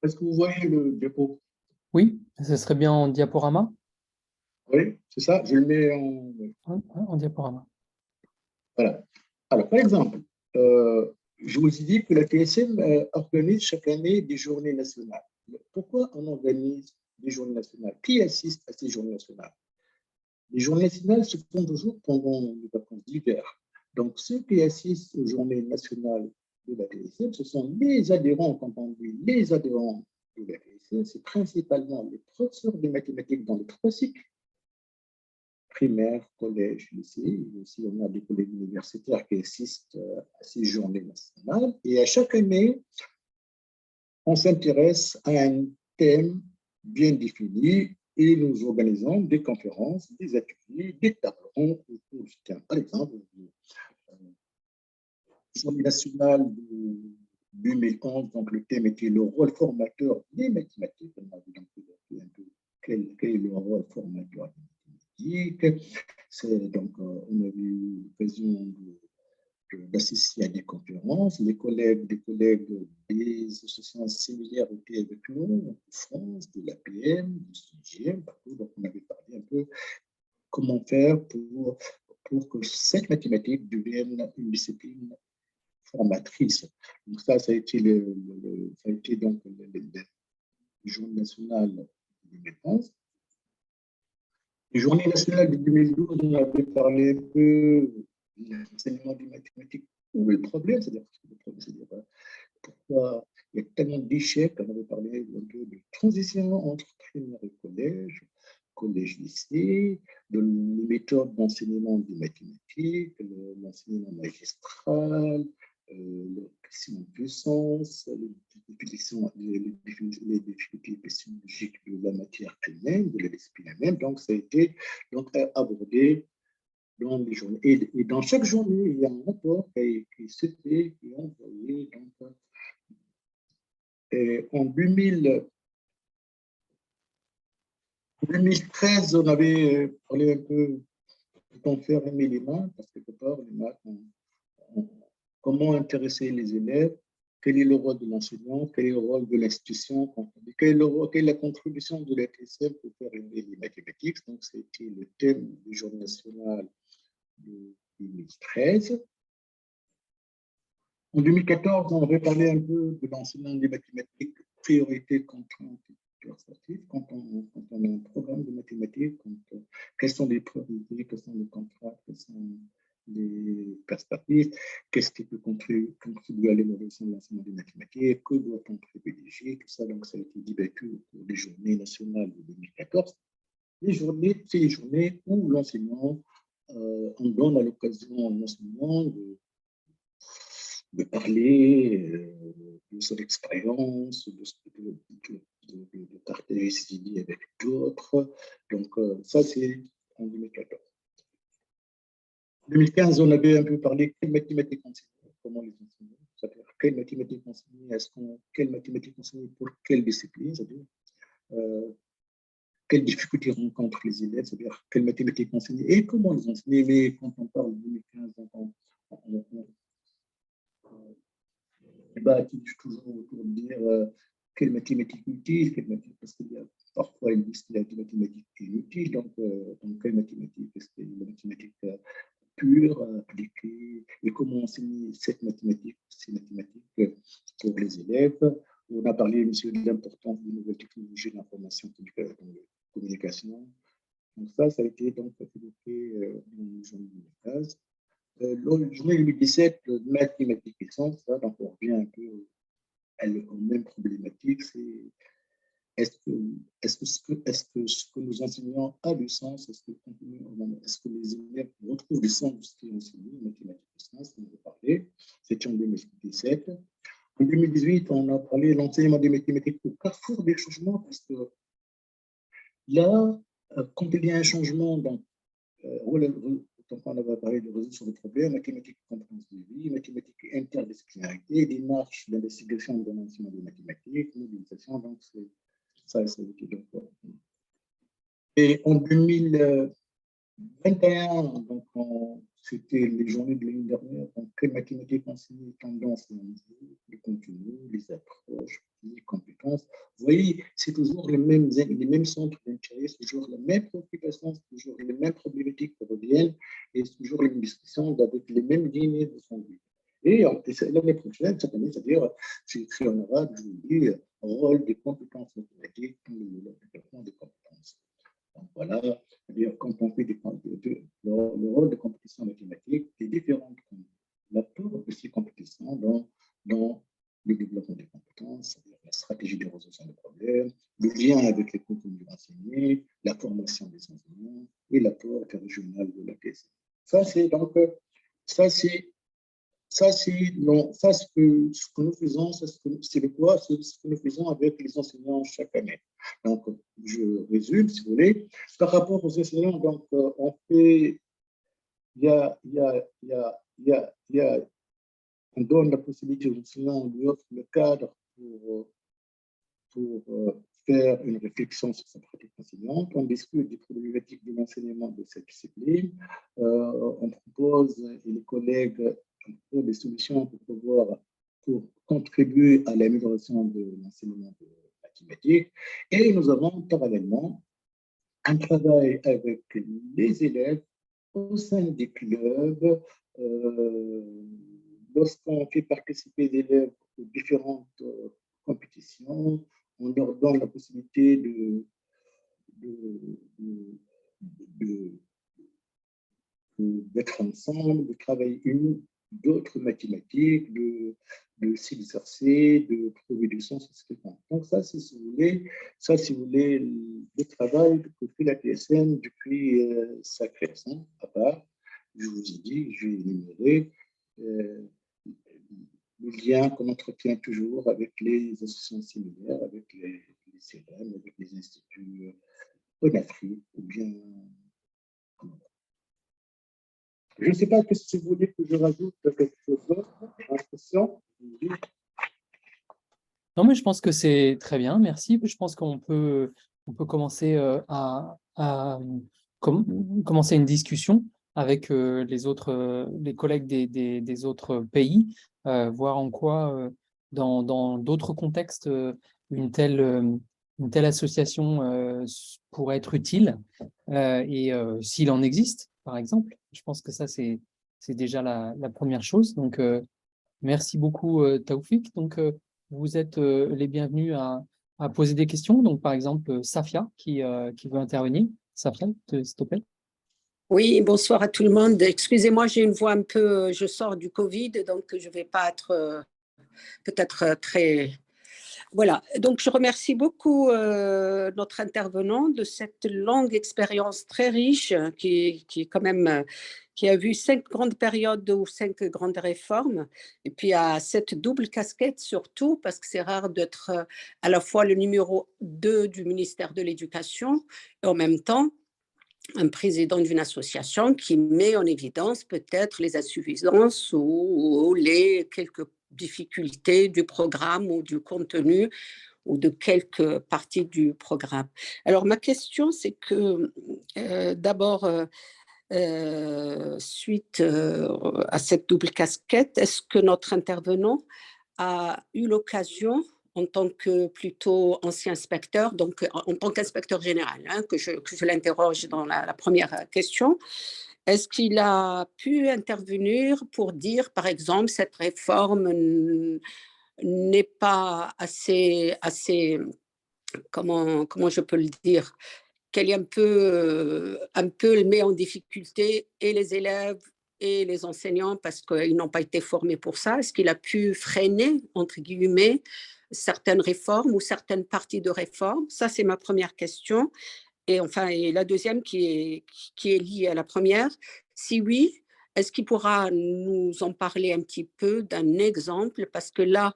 Est-ce que vous voyez le dépôt? Oui, ce serait bien en diaporama. Oui, c'est ça, je le mets En diaporama. Voilà. Alors, par exemple, je vous ai dit que la TSM organise chaque année des journées nationales. Pourquoi on organise des journées nationales? Qui assiste à ces journées nationales? Les journées nationales se font toujours pendant les vacances d'hiver. Donc, ceux qui assistent aux journées nationales de la TSM, ce sont les adhérents, quand on dit les adhérents de la TSE, c'est principalement les professeurs de mathématiques dans les 3 cycles, primaire, collège, lycée. Et aussi, on a des collègues universitaires qui assistent à ces journées nationales. Et à chaque année, on s'intéresse à un thème bien défini et nous organisons des conférences, des ateliers, des tables rondes autour du thème. Par exemple, la journée nationale de 2011, donc le thème était le rôle formateur des mathématiques. On avait donc évoqué un peu quel est le rôle formateur des mathématiques. Donc, on avait eu l'occasion d'assister à des conférences. Des collègues des associations similaires étaient avec nous, en France, de l'APM, du CIGM, partout. Donc, on avait parlé un peu comment faire pour que cette mathématique devienne une discipline formatrice. Donc, ça a été donc le journée nationale de 2011. Les journées nationales de 2012, on avait parlé un peu de l'enseignement des mathématiques. Où est le problème? C'est-à-dire pourquoi il y a tellement d'échecs. On avait parlé un peu de transition entre primaire et collège-lycée, de les méthodes d'enseignement des mathématiques, l'enseignement magistral, les questions de puissance, les difficultés épistémologiques de la matière elle-même, de la discipline elle-même. Donc, ça a été abordé dans les journées. Et dans chaque journée, il y a un rapport qui se fait, qui est envoyé. Donc, en 2013, on avait parlé un peu de faire aimer les maths, parce que quelque part, les maths, comment intéresser les élèves, quel est le rôle de l'enseignant, quel est le rôle de l'institution, quelle est la contribution de la TSM pour faire aimer les mathématiques. Donc, c'était le thème du jour national de 2013. En 2014, on avait parlé un peu de l'enseignement des mathématiques, priorité, contrainte et perspective. Quand on a un programme de mathématiques, quelles sont les priorités, quelles sont les contraintes, quelles sont les perspectives, qu'est-ce qui peut contribuer à l'évolution de l'enseignement des mathématiques, que doit-on privilégier, tout ça. Donc, ça a été débattu au cours des journées nationales de 2014. C'est les journées où l'enseignant, on donne à l'occasion à l'enseignant de parler de son expérience, de partager ses idées avec d'autres. Donc, ça, c'est en 2014. En 2015, on avait un peu parlé quelles mathématiques enseigner, comment les enseigner, c'est-à-dire quelles mathématiques enseigner, quelles mathématiques enseigner pour quelle discipline, c'est-à-dire quelles difficultés rencontrent les élèves, c'est-à-dire quelles mathématiques enseigner et comment les enseigner. Mais quand on parle de 2015, on débat toujours autour de dire quelle mathématique utile, parce qu'il y a parfois une liste de mathématiques inutiles, donc quelle mathématique, est-ce que la mathématique pure, appliquée, et comment enseigner ces mathématiques pour les élèves. On a parlé, monsieur, de l'importance des nouvelles technologies de l'information et de la communication. Donc ça a été donc évoqué dans le journée 2015. Le journée 2017, mathématiques et sciences, donc on revient un peu aux mêmes problématiques. C'est est-ce que ce que nous enseignons a du sens? Est-ce que les élèves retrouvent du sens de ce qui est enseigné, mathématiques et sciences, on en a parlé. C'était en 2017. En 2018, on a parlé de l'enseignement des mathématiques au carrefour des changements, parce que là, quand il y a un changement, donc, on avait parlé de résolution de problèmes, mathématiques et compétences de vie, mathématiques et interdisciplinarité, démarche d'investigation de l'enseignement des mathématiques, mobilisation, donc ça a été donc. Et en 2021, donc c'était les journées de l'année dernière, donc les mathématiques enseignées, tendances et enjeux, les contenus, les approches, les compétences. Vous voyez, c'est toujours les mêmes centres d'intérêt, c'est toujours la même préoccupation, c'est toujours les mêmes problématiques qui reviennent, et c'est toujours les mêmes discussions avec les mêmes lignes de son but. Et l'année prochaine, cette année, c'est-à-dire, j'ai écrit en arabe, je vous dis, rôle des compétences mathématiques dans le développement des compétences. Donc voilà, c'est-à-dire quand on fait le rôle de compétition mathématique est différent de l'apport de ces compétitions dans le développement des compétences, c'est-à-dire la stratégie de résolution des problèmes. scolaire, le lien avec les contenus enseignés, la formation des enseignants et l'apport régional de la TSM. Ça, c'est donc, ça, c'est non, ça, ce que nous faisons, c'est le quoi? C'est ce que nous faisons avec les enseignants chaque année. Donc, je résume, si vous voulez. Par rapport aux enseignants, donc, on fait, il y a, il y a, il y a, il y a, il y a, on donne la possibilité aux enseignants, on lui offre le cadre pour faire une réflexion sur sa pratique enseignante. On discute des problématiques de l'enseignement de cette discipline. On propose, et les collègues proposent des solutions pour contribuer à l'amélioration de l'enseignement de mathématiques. Et nous avons parallèlement un travail avec les élèves au sein des clubs. Lorsqu'on fait participer des élèves aux différentes compétitions, on leur donne la possibilité de, d'être ensemble, de travailler une, d'autres mathématiques, de s'exercer, de trouver du sens, etc. Donc ça, c'est, si vous voulez, ça, si vous voulez, le travail que fait la TSN depuis sa création, à part, je vous ai dit, j'ai énuméré le lien qu'on entretient toujours avec les associations similaires, avec les CRM, avec les instituts en Afrique, ou bien je ne sais pas si vous voulez que je rajoute quelque chose d'autre. Non, mais je pense que c'est très bien, merci. Je pense on peut commencer commencer une discussion avec les collègues des autres pays, voir en quoi, dans d'autres contextes, une telle association pourrait être utile, et s'il en existe, par exemple. Je pense que ça, c'est déjà la première chose. Donc, merci beaucoup, Taoufik. Donc, vous êtes les bienvenus à poser des questions. Donc, par exemple, Safia qui veut intervenir. Safia, s'il te plaît. Oui, bonsoir à tout le monde. Excusez-moi, j'ai une voix un peu, je sors du Covid, donc je ne vais pas être peut-être très... Voilà, donc je remercie beaucoup notre intervenant de cette longue expérience très riche qui est quand même... qui a vu 5 grandes périodes ou 5 grandes réformes, et puis à cette double casquette surtout, parce que c'est rare d'être à la fois le numéro 2 du ministère de l'Éducation et en même temps un président d'une association qui met en évidence peut-être les insuffisances ou les quelques difficultés du programme ou du contenu ou de quelques parties du programme. Alors ma question, c'est que d'abord, suite à cette double casquette, est-ce que notre intervenant a eu l'occasion, en tant que plutôt ancien inspecteur, donc en tant qu'inspecteur général, hein, que je l'interroge dans la première question, est-ce qu'il a pu intervenir pour dire, par exemple, cette réforme n'est pas assez comment je peux le dire, qu'elle est un peu met en difficulté et les élèves et les enseignants parce qu'ils n'ont pas été formés pour ça. Est-ce qu'il a pu freiner, entre guillemets, certaines réformes ou certaines parties de réformes? Ça, c'est ma première question. Et enfin, et la deuxième qui est liée à la première, si oui, est-ce qu'il pourra nous en parler un petit peu d'un exemple? Parce que là,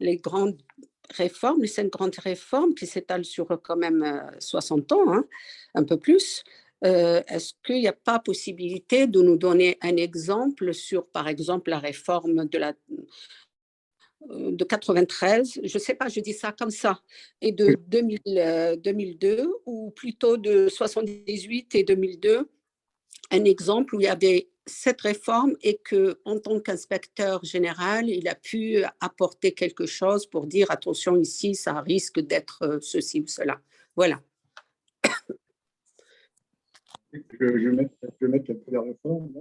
les grandes réformes, les 5 grandes réformes qui s'étalent sur quand même 60 ans, hein, un peu plus, est-ce qu'il n'y a pas possibilité de nous donner un exemple sur, par exemple, la réforme de 93, je ne sais pas, je dis ça comme ça, et de 2002, ou plutôt de 78 et 2002, un exemple où il y avait cette réforme et qu'en tant qu'inspecteur général, il a pu apporter quelque chose pour dire attention ici, ça risque d'être ceci ou cela. Voilà. Je vais mettre la première réforme.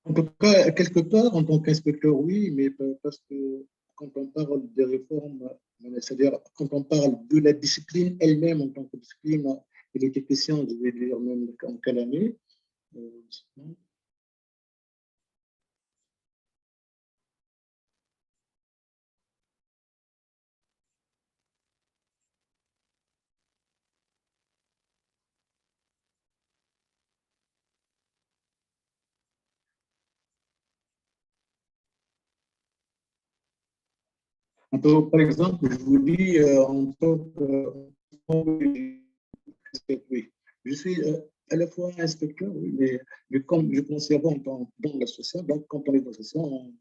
En tout cas, quelque part, en tant qu'inspecteur, oui, mais parce que quand on parle de réforme, c'est-à-dire quand on parle de la discipline elle-même en tant que discipline, il était question, je vais dire même en quelle année. Par exemple, je vous dis, en tant que oui. Je suis à la fois inspecteur, oui, mais comme je pensais avant dans l'association, donc quand on est dans l'association,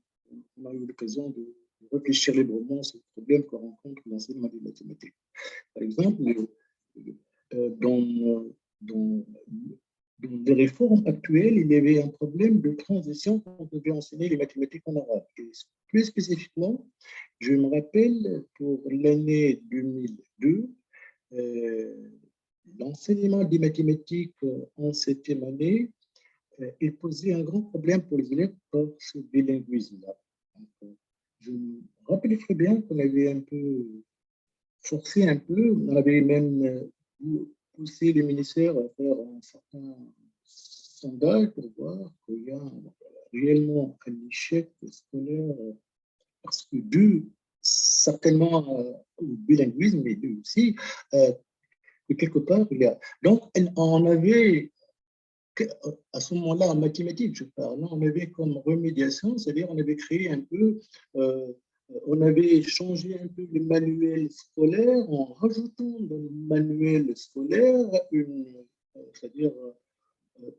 on a eu l'occasion de réfléchir librement sur les problèmes que rencontre l'enseignement des mathématiques. Par exemple, dans, dans, dans les réformes actuelles, il y avait un problème de transition quand on devait enseigner les mathématiques en arabe. Et plus spécifiquement, je me rappelle pour l'année 2002, l'enseignement des mathématiques en septième année, il posait un grand problème pour les élèves par ce bilinguisme-là. Je me rappelle très bien qu'on avait un peu forcé un peu, on avait même poussé le ministère à faire un certain sondage pour voir qu'il y a réellement un échec scolaire parce que dû certainement au bilinguisme, mais dû aussi que quelque part, il y a. Donc, on avait, à ce moment-là, en mathématiques, je parle, on avait comme remédiation, c'est-à-dire on avait créé un peu, on avait changé un peu les manuels scolaires en rajoutant dans le manuel scolaire c'est-à-dire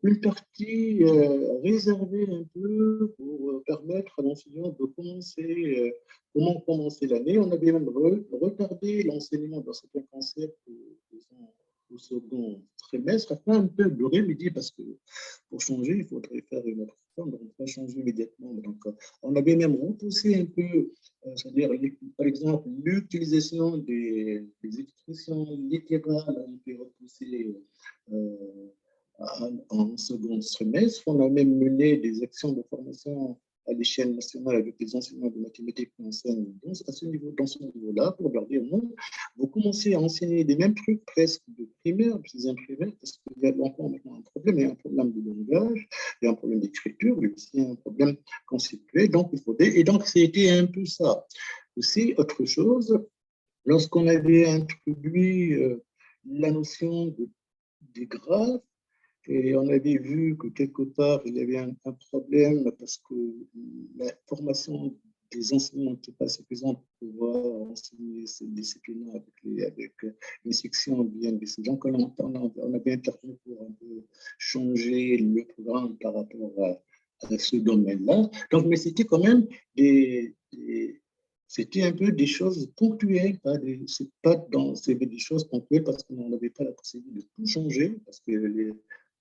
une partie réservée un peu pour permettre à l'enseignant de commencer, comment commencer l'année. On avait même retardé l'enseignement dans certains concepts au second trimestre afin un peu de remédier parce que pour changer, il faudrait faire une autre forme, donc on ne peut pas changer immédiatement. Donc, on avait même repoussé un peu, c'est-à-dire, par exemple, l'utilisation des expressions littérales a été repoussée en second trimestre. On a même mené des actions de formation à l'échelle nationale avec les enseignants de mathématiques qui enseignent dans ce niveau-là, pour leur dire, non, vous commencez à enseigner les mêmes trucs presque de primaire, de sixième primaire, parce qu'il y a encore maintenant un problème, il y a un problème de langage, il y a un problème d'écriture, il y a aussi un problème conceptuel, donc il faut... Et donc, c'était un peu ça. Aussi, autre chose, lorsqu'on avait introduit la notion des graphes, et on avait vu que quelque part, il y avait un problème parce que la formation des enseignants n'était pas suffisante pour pouvoir enseigner ces disciplines avec une section bien décidée. Donc, on avait intervenu pour un peu changer le programme par rapport à ce domaine-là. Donc, mais c'était quand même c'était un peu des choses ponctuelles, c'était des choses ponctuelles parce qu'on n'avait pas la possibilité de tout changer, parce que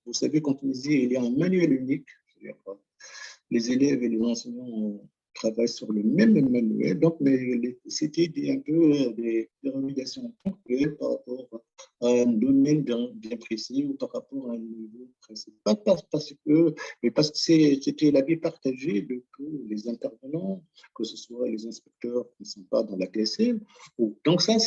vous savez qu'en Tunisie, il y a un manuel unique. Les élèves et les enseignants travaillent sur le même manuel. Donc, c'était un peu des remédiations ponctuelles par rapport à un domaine bien précis ou par rapport à un niveau précis. Pas parce que, mais parce que c'était l'avis partagé de tous les intervenants, que ce soit les inspecteurs qui ne sont pas dans la TSM. Donc, ça,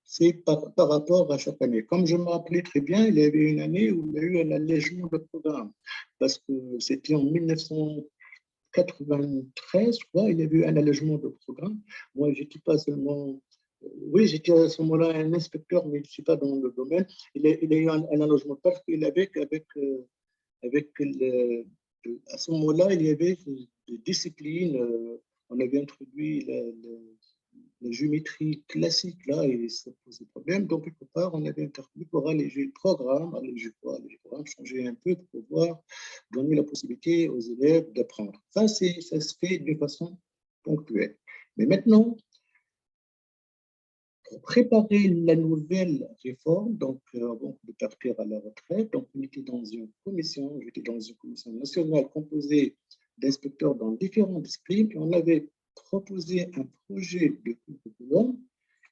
c'est par rapport à chaque année. Comme je me rappelais très bien, il y avait une année où il y a eu un allègement de programme, parce que c'était en 1993, je crois, il y a eu un allègement de programme. Moi, je n'étais pas seulement... Oui, j'étais à ce moment-là un inspecteur, mais je ne suis pas dans le domaine. Il y a eu un allègement parce qu'il avait à ce moment-là, il y avait des disciplines. On avait introduit la géométrie classique là et ça posait problème. Donc, quelque part, on avait intervenu pour alléger le programme, changer un peu pour pouvoir donner la possibilité aux élèves d'apprendre. Ça se fait de façon ponctuelle. Mais maintenant, pour préparer la nouvelle réforme, donc avant de partir à la retraite, donc on était dans une commission, j'étais dans une commission nationale composée d'inspecteurs dans différentes disciplines, et on avait proposé un projet de curriculum.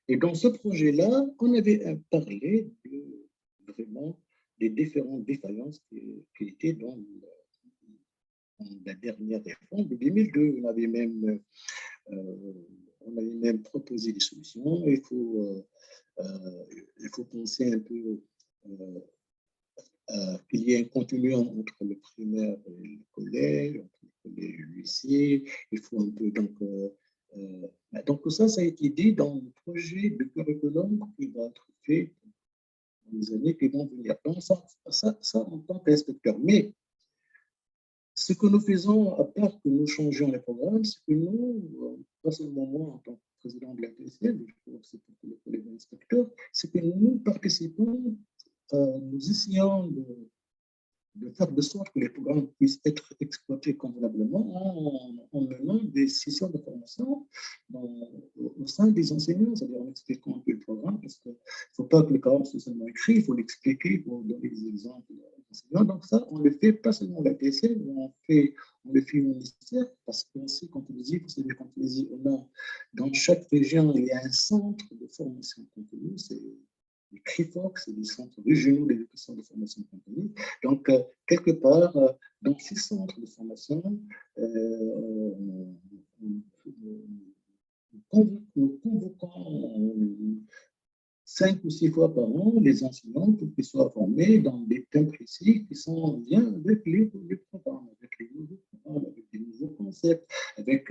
Et dans ce projet-là, on avait parlé vraiment des différentes défaillances qui étaient dans la dernière réforme de 2002. On avait même on avait même proposé des solutions. Il faut penser un peu qu'il y ait un continu entre le primaire et le collège, entre le collège et le lycée. Il faut un peu donc ça a été dit dans le projet de curriculum qui va être fait dans les années qui vont venir. Donc ça en tant qu'inspecteur. Mais ce que nous faisons, à part que nous changeons les programmes, c'est que nous, pas seulement moi en tant que président de la TCL, je crois que c'est pour tous les collègues inspecteurs, c'est que nous participons, nous essayons de faire de sorte que les programmes puissent être exploités convenablement en menant des sessions de formation au sein des enseignants, c'est-à-dire en expliquant un peu le programme, parce qu'il ne faut pas que le programme soit seulement écrit, il faut l'expliquer, il faut donner des exemples aux enseignants. Donc ça, on le fait pas seulement à la TSL, mais on le fait au ministère, parce qu'on sait, quand on dit, vous savez, quand on dit, dans chaque région, il y a un centre de formation continue, c'est les CRIFOC, c'est les centres régionaux d'éducation de formation continue. Donc, quelque part, dans ces centres de formation, nous convoquons 5 ou 6 fois par an les enseignants pour qu'ils soient formés dans des thèmes précis qui sont en lien avec les programmes, avec les nouveaux programmes, avec les nouveaux concepts, avec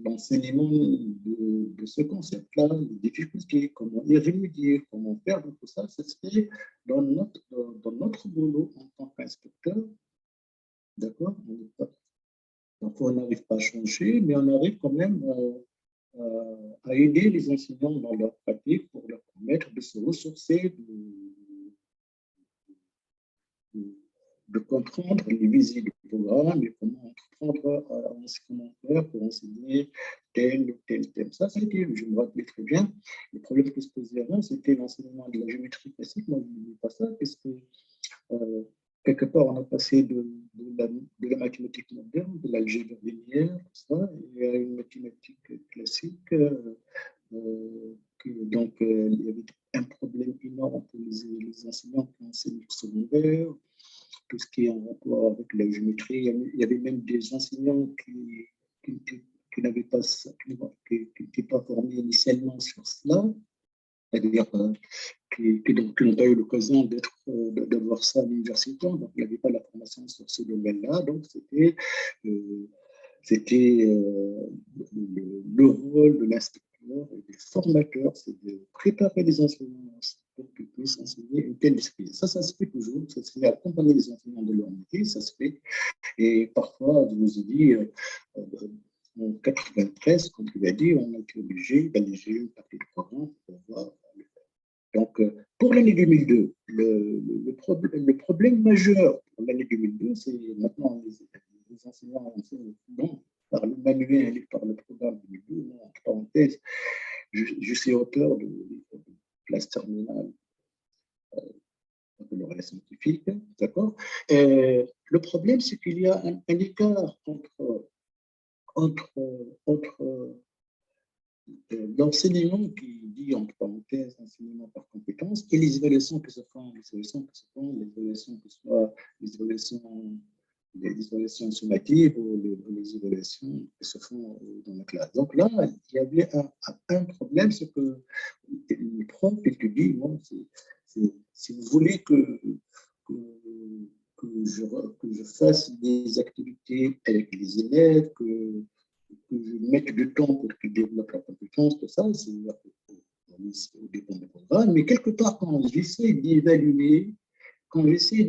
l'enseignement de ce concept-là, les difficultés, comment y remédier, comment faire. Donc, tout ça, ça se fait dans notre boulot en tant qu'inspecteur. D'accord? Donc, on n'arrive pas à changer, mais on arrive quand même à aider les enseignants dans leur pratique pour leur permettre de se ressourcer, de comprendre les visées du programme et comment entreprendre comment faire pour enseigner tel ou tel thème. Ça, c'était, je me rappelle très bien, le problème qui se posait avant, c'était l'enseignement de la géométrie classique. Moi, je ne dis pas ça, parce que quelque part, on a passé de la mathématique moderne, de l'algèbre linéaire, tout ça, et à une mathématique classique. Donc, il y avait un problème énorme pour les enseignants qui enseignent au secondaire, tout ce qui est en rapport avec la géométrie. Il y avait même des enseignants qui n'avaient pas, qui n'étaient pas formés initialement sur cela, c'est-à-dire qui n'ont pas eu l'occasion d'avoir ça à l'université, donc ils n'avaient pas la formation sur ce domaine-là. Donc, c'était le rôle de l'inspecteur et des formateurs, c'est de préparer les enseignants pour qu'ils puissent enseigner une telle discipline. Ça se fait toujours, ça se fait accompagner les enseignants de leur métier, ça se fait. Et parfois, je vous ai dit, en 93, comme tu l'as dit, on a été obligé d'alléger une partie du programme pour pouvoir le faire. Donc, pour l'année 2002, le problème majeur pour l'année 2002, c'est maintenant les enseignants enseignent par le manuel et par le programme 2002. Entre parenthèses, je suis auteur de classe terminale de l'oral scientifique, d'accord. Le problème, c'est qu'il y a un écart entre l'enseignement qui dit, entre parenthèses, enseignement par compétence, et les évaluations que se font, les évaluations que ce soit les évaluations sommatives ou les évaluations qui se font dans la classe. Donc là, il y avait un problème, c'est que le prof étudie, moi, si vous voulez que je fasse des activités avec les élèves, que je mette du temps pour qu'ils développent la compétence, tout ça, c'est au dépend du programme. Mais quelque part, quand j'essaie d'évaluer, c'est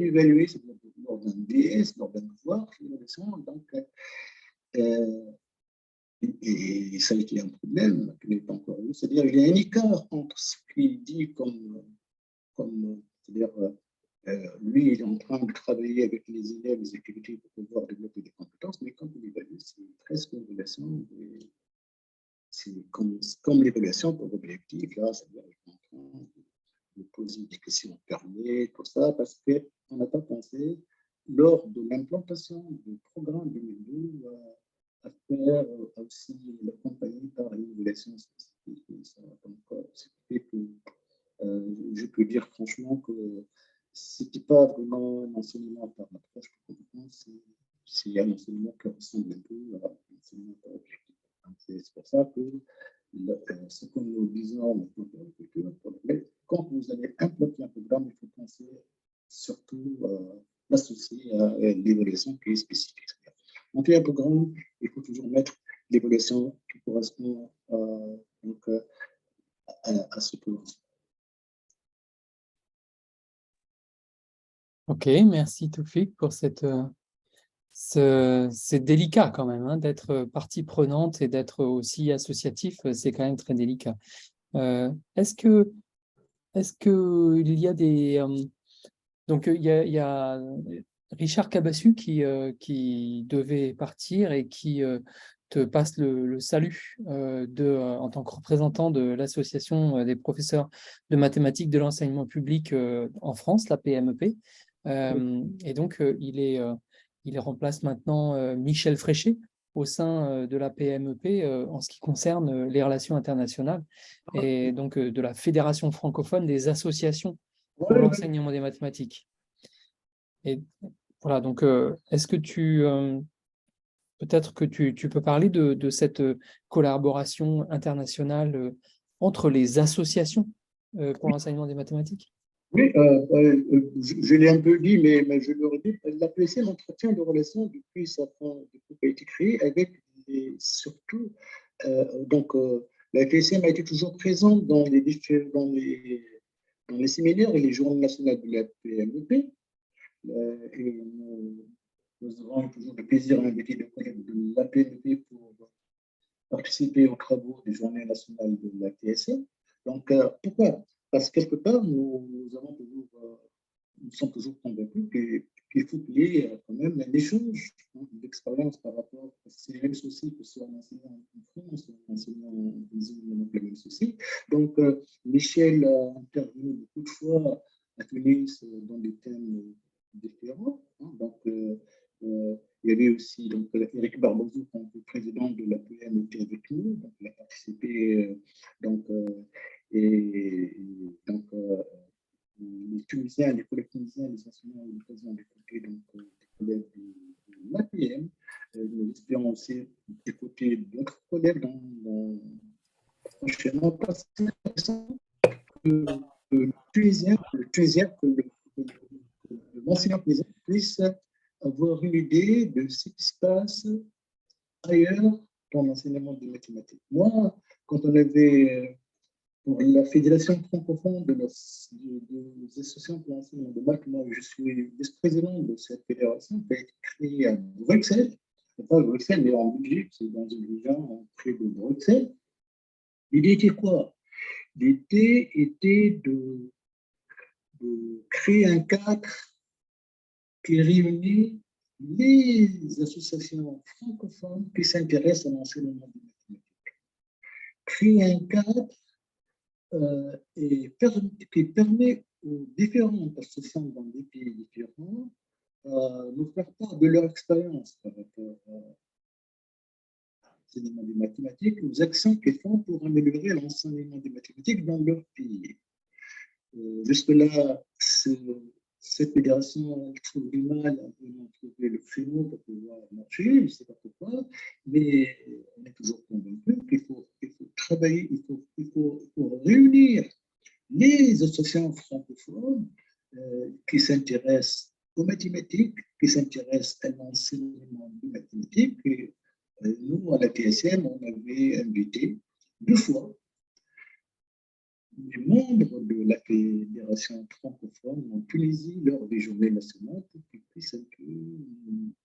lors d'un DS, lors d'un devoir, donc, et ça a été un problème qui n'est pas encore eu. C'est-à-dire qu'il y a un écart entre ce qu'il dit c'est-à-dire lui, il est en train de travailler avec les élèves, les activités pour pouvoir développer des compétences, mais quand il évalue, c'est presque une relation. C'est comme l'évaluation pour objectif, là, c'est-à-dire qu'il est en train de poser des questions fermées, tout ça, parce qu'on n'a pas pensé, lors de l'implantation du programme 2012, à faire aussi l'accompagner par une évaluation spécifique. Donc, ce qui fait que je peux dire franchement que ce n'était pas vraiment un enseignement par approche de compétence, c'est un enseignement qui ressemble un peu à un enseignement par objectif. C'est pour ça que ce que nous disons, quand vous allez implanter un programme, il faut penser surtout l'associer à l'évaluation qui est spécifique. Donc, un programme, il faut toujours mettre l'évaluation qui correspond à ce programme. Ok, merci Toufik pour c'est délicat quand même, hein, d'être partie prenante et d'être aussi associatif, c'est quand même très délicat. Est-ce qu'il y a des... donc, il y a Richard Cabassu qui devait partir et qui te passe le salut en tant que représentant de l'association des professeurs de mathématiques de l'enseignement public en France, la PMEP. Et donc, il remplace maintenant Michel Fréchet au sein de la PMEP en ce qui concerne les relations internationales et donc de la Fédération francophone des associations pour l'enseignement des mathématiques. Et voilà, donc est-ce que peut-être que tu peux parler de cette collaboration internationale entre les associations pour l'enseignement des mathématiques? Oui, je l'ai un peu dit, mais je le redis, la PSM entretient des relations depuis qu'elle a été créée avec surtout, la PSM a été toujours présente dans les séminaires et les journées nationales de la PMEP. Et nous avons toujours le plaisir d'inviter des collègues de la PMEP pour participer aux travaux des journées nationales de la TSM. Donc, pourquoi? Parce que quelque part, nous sommes toujours convaincus qu'il faut qu'il y ait quand même un échange d'expérience par rapport à ces mêmes soucis, que ce soit en enseignant en France ou en enseignant en Brésil, on a les mêmes soucis. Donc, Michel a intervenu beaucoup de fois à Tunis dans des thèmes différents. Donc, il y avait aussi Eric Barbazou, le président de la PM, était avec nous. Donc, il a participé. Les Tunisiens, les collègues tunisiens, les enseignants ont eu l'occasion d'écouter des collègues de l'APM. Nous espérons aussi écouter d'autres collègues prochainement, parce que c'est intéressant que l'enseignant tunisien puisse avoir une idée de ce qui se passe ailleurs dans l'enseignement des mathématiques. Moi, quand on avait pour la Fédération francophone des associations pour l'enseignement de maths, moi je suis vice-président de cette fédération qui a été créée à Bruxelles, pas à Bruxelles, mais en Belgique, c'est dans une région près de Bruxelles. L'idée était quoi? L'idée était de créer un cadre qui réunit les associations francophones qui s'intéressent à l'enseignement des mathématiques. Créer un cadre qui permet aux différentes associations dans des pays différents de nous faire part de leur expérience par rapport à l'enseignement des mathématiques, aux actions qu'ils font pour améliorer l'enseignement des mathématiques dans leur pays. Jusque-là, cette fédération trouve du mal à trouver le créneau pour pouvoir marcher, je ne sais pas pourquoi, mais on est toujours convaincu qu'il faut travailler, il faut réunir les associations francophones qui s'intéressent aux mathématiques, qui s'intéressent à l'enseignement des mathématiques. Et nous, à la TSM, on avait invité 2 fois les membres de la Fédération francophone en Tunisie lors des journées nationales pour qu'ils puissent un peu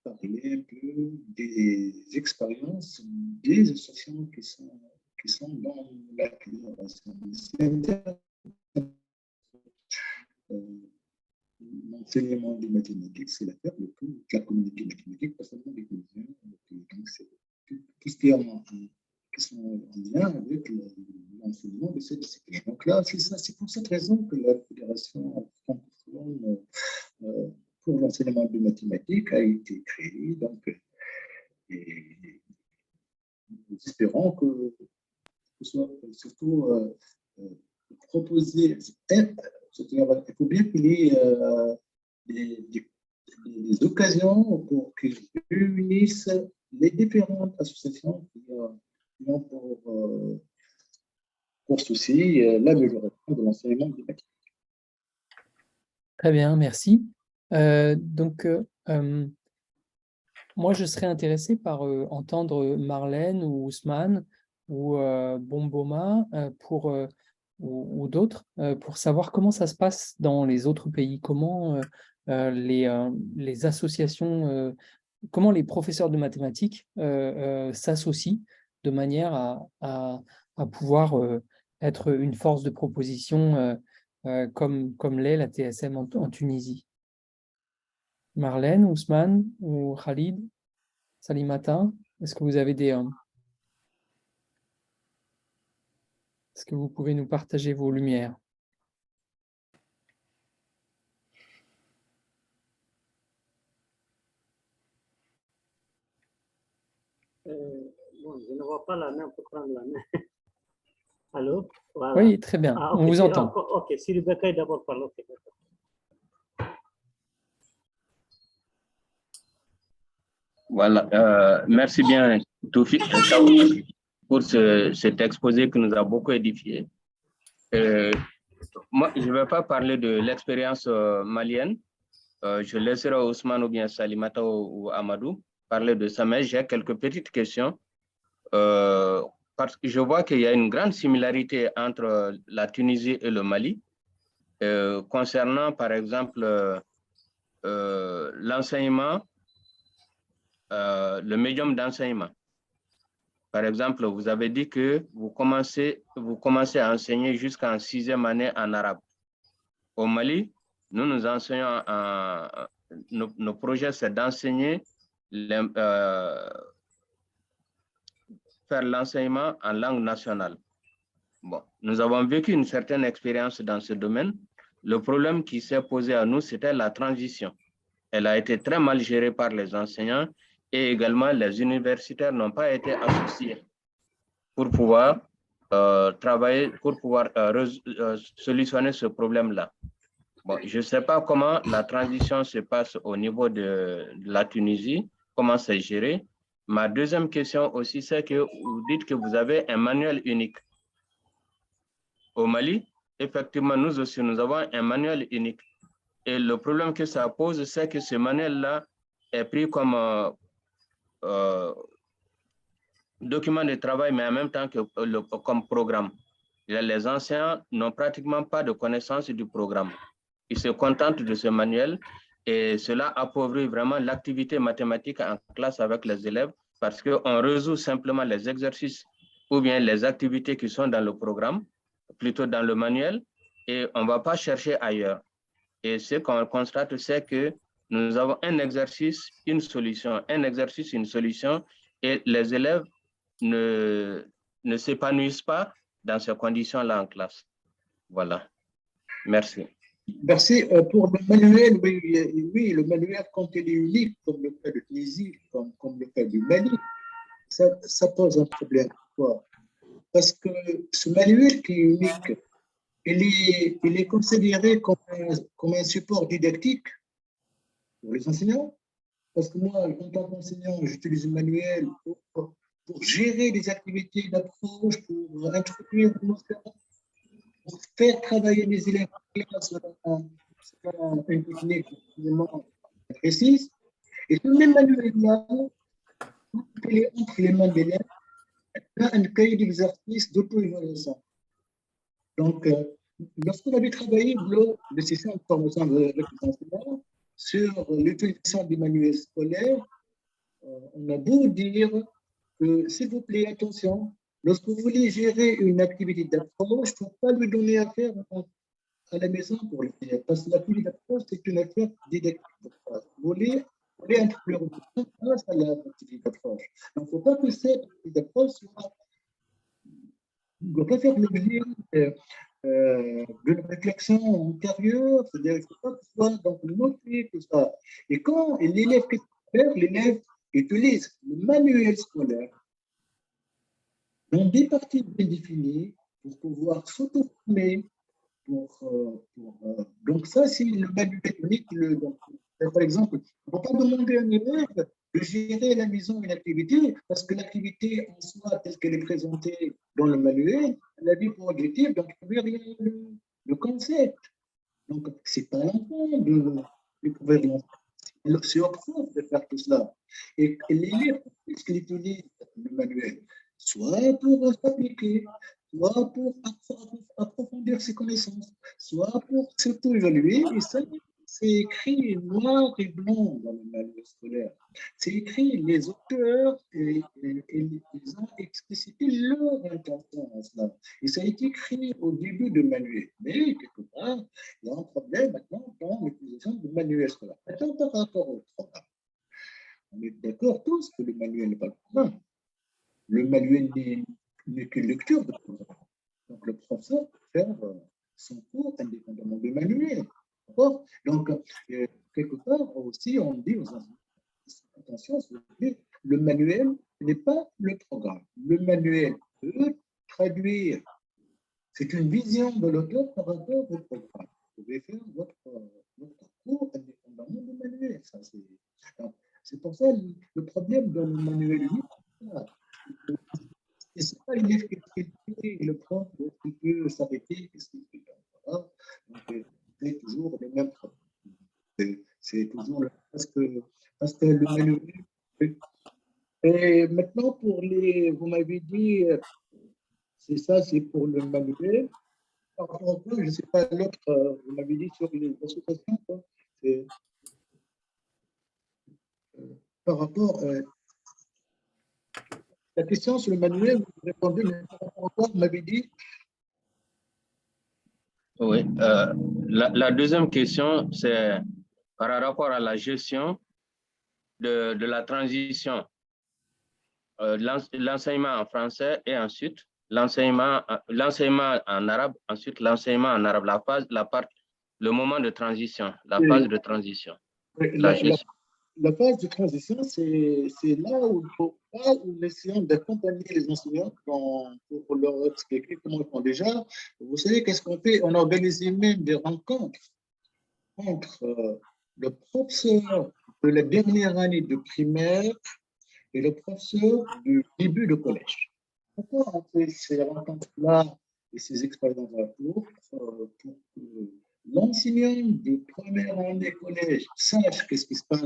parler un peu des expériences des associations qui sont dans la Fédération. L'enseignement des mathématiques, c'est l'affaire de toute la communauté mathématique, pas seulement des Tunisiens. Donc, c'est tout ce qui est qui sont en lien avec l'enseignement de cette discipline. Donc là, c'est pour cette raison que la Fédération francophone pour l'enseignement de mathématiques a été créée. Donc, et nous espérons que ce soit surtout proposé. Il faut bien qu'il y ait des occasions pour qu'ils réunissent les différentes associations pour ceci l'amélioration de l'enseignement des mathématiques. Très bien, merci. Moi, je serais intéressé par entendre Marlène ou Ousmane ou Bomboma ou d'autres pour savoir comment ça se passe dans les autres pays, comment les associations, comment les professeurs de mathématiques s'associent de manière à pouvoir être une force de proposition comme l'est la TSM en Tunisie. Marlène, Ousmane ou Khalid, Salimata, est-ce que vous avez est-ce que vous pouvez nous partager vos lumières? Bon, je ne vois pas la main pour prendre la main. Allô? Voilà. Oui, très bien, on vous entend. Ok, si Rebecca d'abord parle, ok. Voilà, merci bien Taoufik pour cet exposé qui nous a beaucoup édifié. Moi, je ne vais pas parler de l'expérience malienne. Je laisserai Ousmane ou bien Salimata ou Amadou parler de ça, mais j'ai quelques petites questions. Parce que je vois qu'il y a une grande similarité entre la Tunisie et le Mali concernant, par exemple, l'enseignement, le médium d'enseignement. Par exemple, vous avez dit que vous commencez à enseigner jusqu'en 6e année en arabe. Au Mali, nous enseignons, nos projets, c'est d'enseigner, faire l'enseignement en langue nationale. Bon, nous avons vécu une certaine expérience dans ce domaine. Le problème qui s'est posé à nous, c'était la transition. Elle a été très mal gérée par les enseignants et également les universitaires n'ont pas été associés pour pouvoir travailler, pour pouvoir solutionner ce problème-là. Bon, je ne sais pas comment la transition se passe au niveau de la Tunisie, comment c'est géré. Ma deuxième question aussi, c'est que vous dites que vous avez un manuel unique. Au Mali, effectivement, nous aussi, nous avons un manuel unique. Et le problème que ça pose, c'est que ce manuel-là est pris comme document de travail, mais en même temps que comme programme. Les enseignants n'ont pratiquement pas de connaissance du programme. Ils se contentent de ce manuel et cela appauvrit vraiment l'activité mathématique en classe avec les élèves parce qu'on résout simplement les exercices ou bien les activités qui sont dans le programme, plutôt dans le manuel, et on ne va pas chercher ailleurs. Et ce qu'on constate, c'est que nous avons un exercice, une solution, un exercice, une solution, et les élèves ne s'épanouissent pas dans ces conditions-là en classe. Voilà. Merci. Merci. Pour le manuel, oui, le manuel, quand il est unique, comme le cas de Tunisie, comme le cas du Mali, ça pose un problème. Pourquoi? Parce que ce manuel qui est unique, il est considéré comme un support didactique pour les enseignants. Parce que moi, en tant qu'enseignant, j'utilise le manuel pour gérer des activités d'approche, pour introduire pour faire travailler les élèves en classe selon une technique extrêmement précise. Et ce même manuel-là, entre les mains de l'élève, il y a un cahier d'exercice d'auto-évaluation. Donc, lorsqu'on avait travaillé lors de sessions de formation avec les enseignants sur l'utilisation des manuels scolaires, on a beau dire que, s'il vous plaît, attention, lorsque vous voulez gérer une activité d'approche, il ne faut pas lui donner à faire à la maison pour le faire. Parce que l'activité d'approche, c'est une affaire didactique. Vous voulez introduire une grâce à l'activité d'approche. Donc, il ne faut pas que cette activité d'approche ne doit pas faire l'objet d'une réflexion antérieure, c'est-à-dire qu'il ne faut pas que ce soit donc noté que ça. Et quand l'élève utilise le manuel scolaire dans des parties bien définies pour pouvoir s'auto-former. Donc ça, c'est le manuel unique. Par exemple, on ne peut pas demander à un élève de gérer la maison une activité, parce que l'activité en soi, telle qu'elle est présentée dans le manuel, elle a dit pour objectif d'introduire le concept. Donc, c'est pas l'enfant de découvrir l'enfant, c'est au prof de faire tout cela. Et l'élève, puisqu'il utilise le manuel, soit pour s'appliquer, soit pour approfondir ses connaissances, soit pour s'auto-évaluer, et ça, c'est écrit noir et blanc dans le manuel scolaire. C'est écrit, les auteurs, ils ont explicité leur intention à cela. Et ça a été écrit au début du manuel. Mais, quelque part, il y a un problème maintenant dans l'utilisation du manuel scolaire. Maintenant, par rapport au programme, on est d'accord tous que le manuel n'est pas le programme. Le manuel n'est qu'une lecture de programme. Donc, le professeur peut faire son cours indépendamment du manuel. D'accord? Donc, quelque part aussi, on dit aux enseignants, attention, le manuel n'est pas le programme. Le manuel peut traduire. C'est une vision de l'auteur par rapport au programme. Vous pouvez faire votre cours indépendamment du manuel. C'est pour ça le problème dans le manuel unique, c'est pas l'élève qui fait le prof qui peut s'arrêter, qu'est-ce qu'il fait. Voilà. Donc, c'est toujours le même problème. C'est toujours parce que le manuel. Et maintenant, vous m'avez dit, c'est ça, c'est pour le manuel. Par rapport à quoi, je ne sais pas, l'autre, vous m'avez dit sur les associations, quoi. Par rapport la question sur le manuel, vous répondez, mais par rapport à quoi, vous m'avez dit. Oui, la deuxième question, c'est par rapport à la gestion de la transition, l'enseignement en français et ensuite l'enseignement en arabe, ensuite l'enseignement en arabe, le moment de transition, la phase de transition, la gestion. La phase de transition, c'est là où nous essayons d'accompagner les enseignants pour leur expliquer comment ils font. Déjà, vous savez, qu'est-ce qu'on fait? On organise même des rencontres entre le professeur de la dernière année de primaire et le professeur du début de collège. Pourquoi on fait ces rencontres-là et ces expériences-là pour que l'enseignant de première année collège sache qu'est-ce qui se passe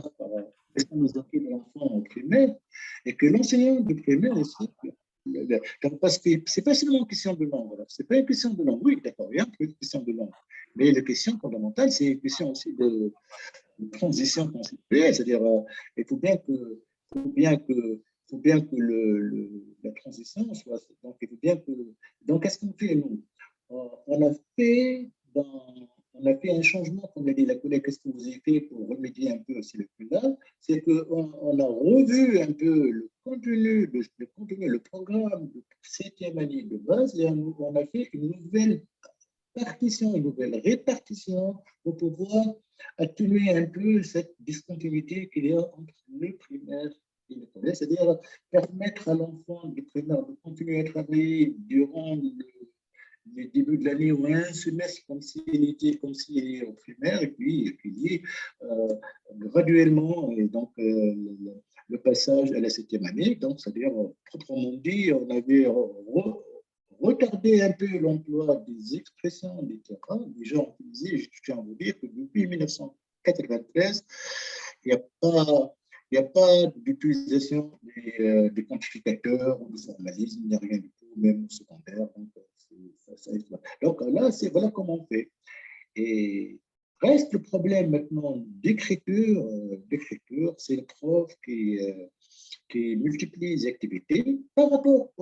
qu'est-ce qu'on nous occupe de l'enfant en primaire et que l'enseignant de primaire aussi. Parce que ce n'est pas seulement une question de langue. Ce n'est pas une question de langue. Oui, d'accord, il y a une question de langue. Mais la question fondamentale, c'est une question aussi de transition conceptuelle. C'est-à-dire, il faut bien que la transition soit. Donc, il faut bien que. Donc, qu'est-ce qu'on fait, nous? On a fait un changement, comme l'a dit la collègue, qu'est-ce que vous avez fait pour remédier un peu aussi le plus là? C'est qu'on a revu un peu le contenu, le programme de 7e année de base, et on a fait une nouvelle partition, une nouvelle répartition pour pouvoir atténuer un peu cette discontinuité qu'il y a entre le primaire et le collège, c'est-à-dire permettre à l'enfant du primaire de continuer à travailler durant le début de l'année ou un semestre comme s'il était au primaire et puis graduellement et donc le passage à la 7e année, donc c'est-à-dire proprement dit, on avait retardé un peu l'emploi des expressions littérales. Déjà utilisées, je tiens à vous dire que depuis 1993, il n'y a pas d'utilisation des quantificateurs ou de formalisme, il n'y a rien du tout, même au secondaire. Donc là, voilà comment on fait. Et reste le problème maintenant d'écriture. C'est le prof qui multiplie les activités par rapport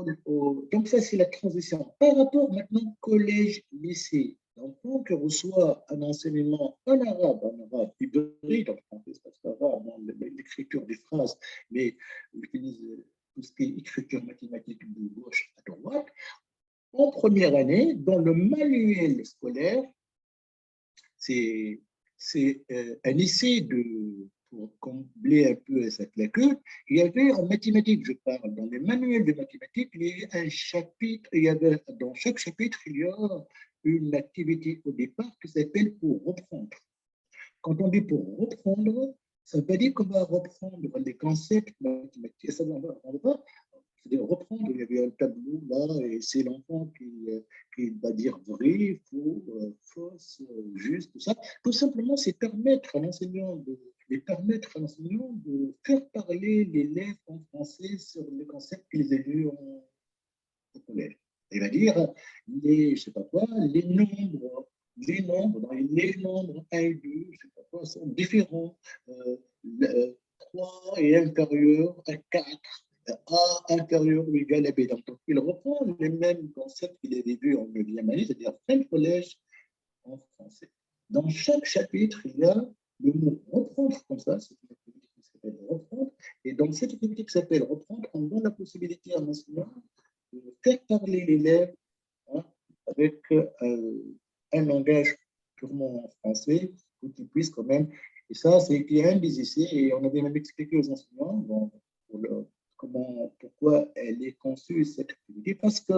donc ça, c'est la transition. Par rapport maintenant collège-lycée. L'enfant qui reçoit un enseignement en arabe hybride, en français, parce que rarement l'écriture des phrases, mais on utilise tout ce qui est écriture mathématique de gauche à droite. En première année, dans le manuel scolaire, c'est un essai pour combler un peu cette lacune. Il y avait en mathématiques, je parle, dans les manuels de mathématiques, il y a un chapitre, dans chaque chapitre, il y a une activité au départ qui s'appelle pour reprendre. Quand on dit pour reprendre, Ça veut pas dire qu'on va reprendre les concepts mathématiques. Ça, on va c'est-à-dire reprendre, il y avait un tableau là, et c'est l'enfant qui va dire vrai, faux, fausse, juste, tout ça. Tout simplement, c'est permettre à l'enseignant de faire parler l'élève en français sur les concepts qu'ils aient vus au collège. Il va dire, je sais pas quoi, les nombres 1 et 2, je sais pas quoi, sont différents. 3 est inférieur à 4. A inférieur ou égal à B. Donc, il reprend les mêmes concepts qu'il avait vus en 9e année, c'est-à-dire fin de collège en français. Dans chaque chapitre, il y a le mot reprendre comme ça, c'est une activité qui s'appelle reprendre. Et dans cette activité qui s'appelle reprendre, on donne la possibilité à l'enseignant de faire parler l'élève, hein, avec un langage purement français pour qu'il puisse quand même. Et ça, c'était un des essais, et on avait même expliqué aux enseignants pourquoi elle est conçue, cette activité, parce que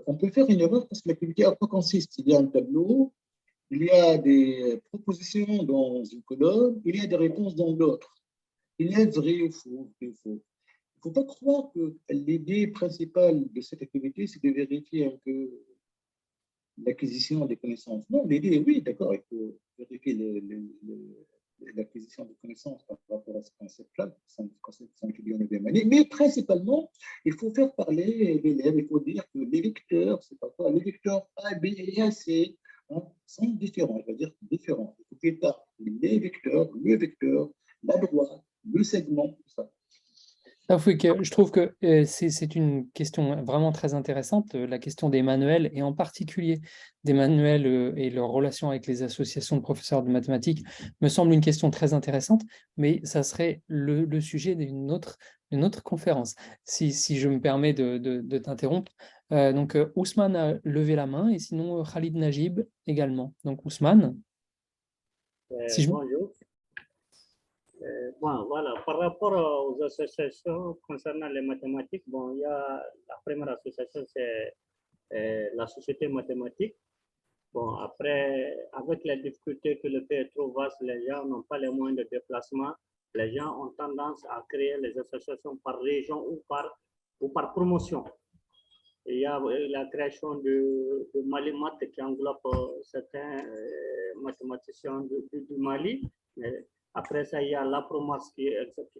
on peut faire une erreur, parce que l'activité, à quoi consiste? Il y a un tableau, il y a des propositions dans une colonne, il y a des réponses dans l'autre. Il y a vrai ou faux, vrai ou faux. Il ne faut pas croire que l'idée principale de cette activité, c'est de vérifier un peu l'acquisition des connaissances. Non, l'idée, oui, d'accord, il faut vérifier l'acquisition de connaissances par rapport à ce concept-là, ce concept sont étudiés en 9e année, mais principalement, il faut faire parler l'élève, il faut dire que les vecteurs, c'est pas quoi, les vecteurs A, B et C, hein, sont différents, je veux dire différents. Il faut qu'il parle les vecteurs, le vecteur, la droite, le segment, tout ça. Taoufik, je trouve que c'est une question vraiment très intéressante, la question des manuels, et en particulier des manuels et leur relation avec les associations de professeurs de mathématiques, me semble une question très intéressante, mais ça serait le sujet d'une autre conférence. Si je me permets de t'interrompre. Donc, Ousmane a levé la main, et sinon Khalid Najib également. Donc, Ousmane, si je... Bonjour. Bon, voilà, par rapport aux associations concernant les mathématiques, bon, il y a la première association, c'est la Société mathématique. Bon, après, avec les difficultés que le pays est trop vaste, les gens n'ont pas les moyens de déplacement. Les gens ont tendance à créer les associations par région ou par promotion. Il y a la création de Malimat qui englobe certains mathématiciens du Mali. Après ça, il y a l'APROMAS qui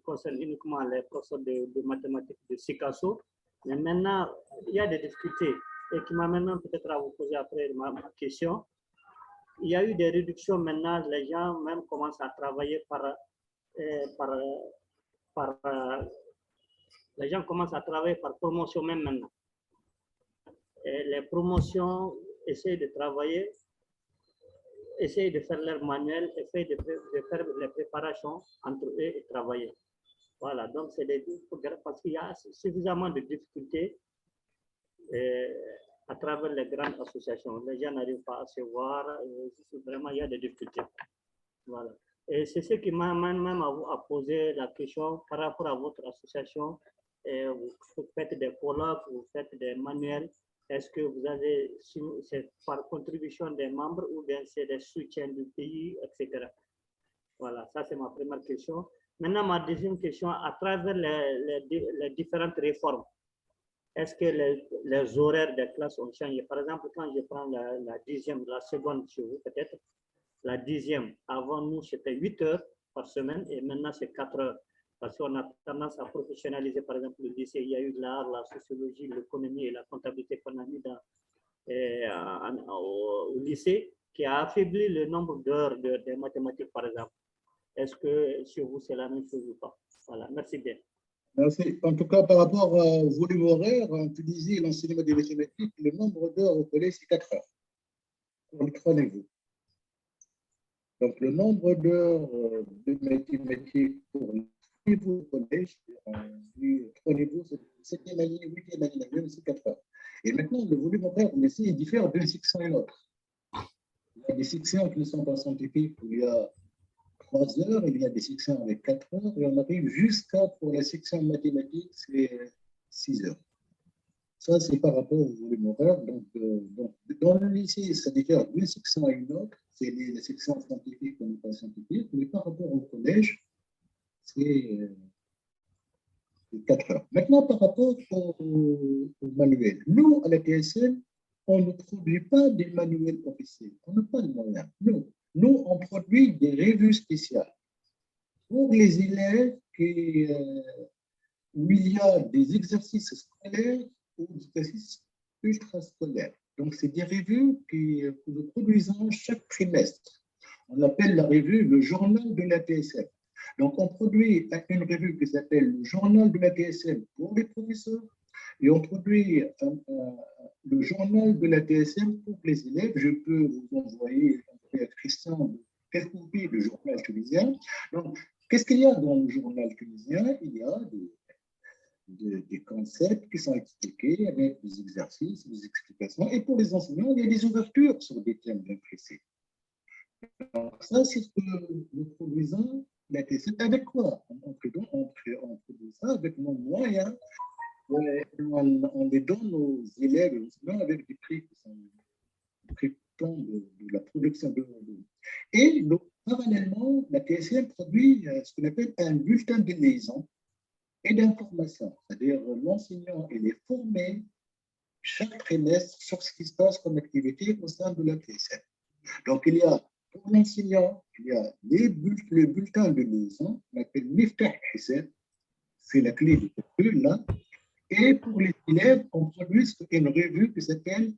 concerne uniquement les professeurs de mathématiques de Sikasso. Mais maintenant, il y a des difficultés et qui m'amène peut-être à vous poser après ma question. Il y a eu des réductions maintenant, les gens même commencent à travailler les gens commencent à travailler par promotion même maintenant. Et les promotions essayent de travailler, essayent de faire leur manuel, essayent de faire les préparations entre eux et travailler. Voilà, donc c'est des difficultés parce qu'il y a suffisamment de difficultés à travers les grandes associations. Les gens n'arrivent pas à se voir, vraiment il y a des difficultés. Voilà. Et c'est ce qui m'amène même à poser la question par rapport à votre association. Vous faites des colloques, vous faites des manuels. Est-ce que vous avez, c'est par contribution des membres ou bien c'est des soutiens du pays, etc. Voilà, ça c'est ma première question. Maintenant, ma deuxième question, à travers les différentes réformes, est-ce que les horaires des classes ont changé? Par exemple, quand je prends la dixième, la seconde chez vous, peut-être, la dixième, avant nous, c'était 8 heures par semaine et maintenant, c'est 4 heures. Parce qu'on a tendance à professionnaliser, par exemple, le lycée. Il y a eu de l'art, la sociologie, l'économie et la comptabilité qu'on a mis au lycée, qui a affaibli le nombre d'heures des mathématiques, par exemple. Est-ce que chez vous, c'est la même chose ou pas? Voilà, merci bien. Merci. En tout cas, par rapport au volume horaire, en Tunisie, l'enseignement des mathématiques, le nombre d'heures au collège, c'est 4 heures pour les 3 niveaux. Donc, le nombre d'heures de mathématiques pour les 3 niveaux au collège, 3 niveaux, c'est 7e année, 8e année, c'est 4 heures. Et maintenant, le volume horaire au lycée diffère d'une section à l'autre. Il y a des sections qui ne sont pas scientifiques où il y a 3 heures, il y a des sections avec 4 heures, et on arrive jusqu'à, pour la section mathématiques, c'est 6 heures. Ça, c'est par rapport au volume horaire. Donc, dans le lycée, ça diffère d'une section à une autre. C'est les sections scientifiques ou pas scientifiques. Mais par rapport au collège, c'est 4 heures. Maintenant, par rapport au manuel, nous, à la TSM, on ne produit pas des manuels officiels. On n'a pas de moyens. Nous, on produit des revues spéciales pour les élèves où il y a des exercices scolaires ou des exercices ultrascolaires. Donc, c'est des revues que nous produisons chaque trimestre. On appelle la revue le journal de la TSM. Donc, on produit une revue qui s'appelle le journal de la TSM pour les professeurs et on produit le journal de la TSM pour les élèves. Je peux vous envoyer à Christian quelques copies du journal tunisien. Donc, qu'est-ce qu'il y a dans le journal tunisien? Il y a des concepts qui sont expliqués avec des exercices, des explications. Et pour les enseignants, il y a des ouvertures sur des thèmes bien précis. Donc, ça, c'est ce que nous produisons la TSM. Avec quoi? On produit ça avec nos moyens. On les donne aux élèves et aux enseignants avec des prix qui sont des prix de la production de Et donc, parallèlement, la TSM produit ce qu'on appelle un bulletin de liaison et d'information. C'est-à-dire l'enseignant il est formé chaque trimestre sur ce qui se passe comme activité au sein de la TSM. Donc, il y a pour l'enseignant, il y a le bulletin de liaison, on appelle Miftah Hissab, c'est la clé de calcul là. Et pour les élèves, on produit une revue qui s'appelle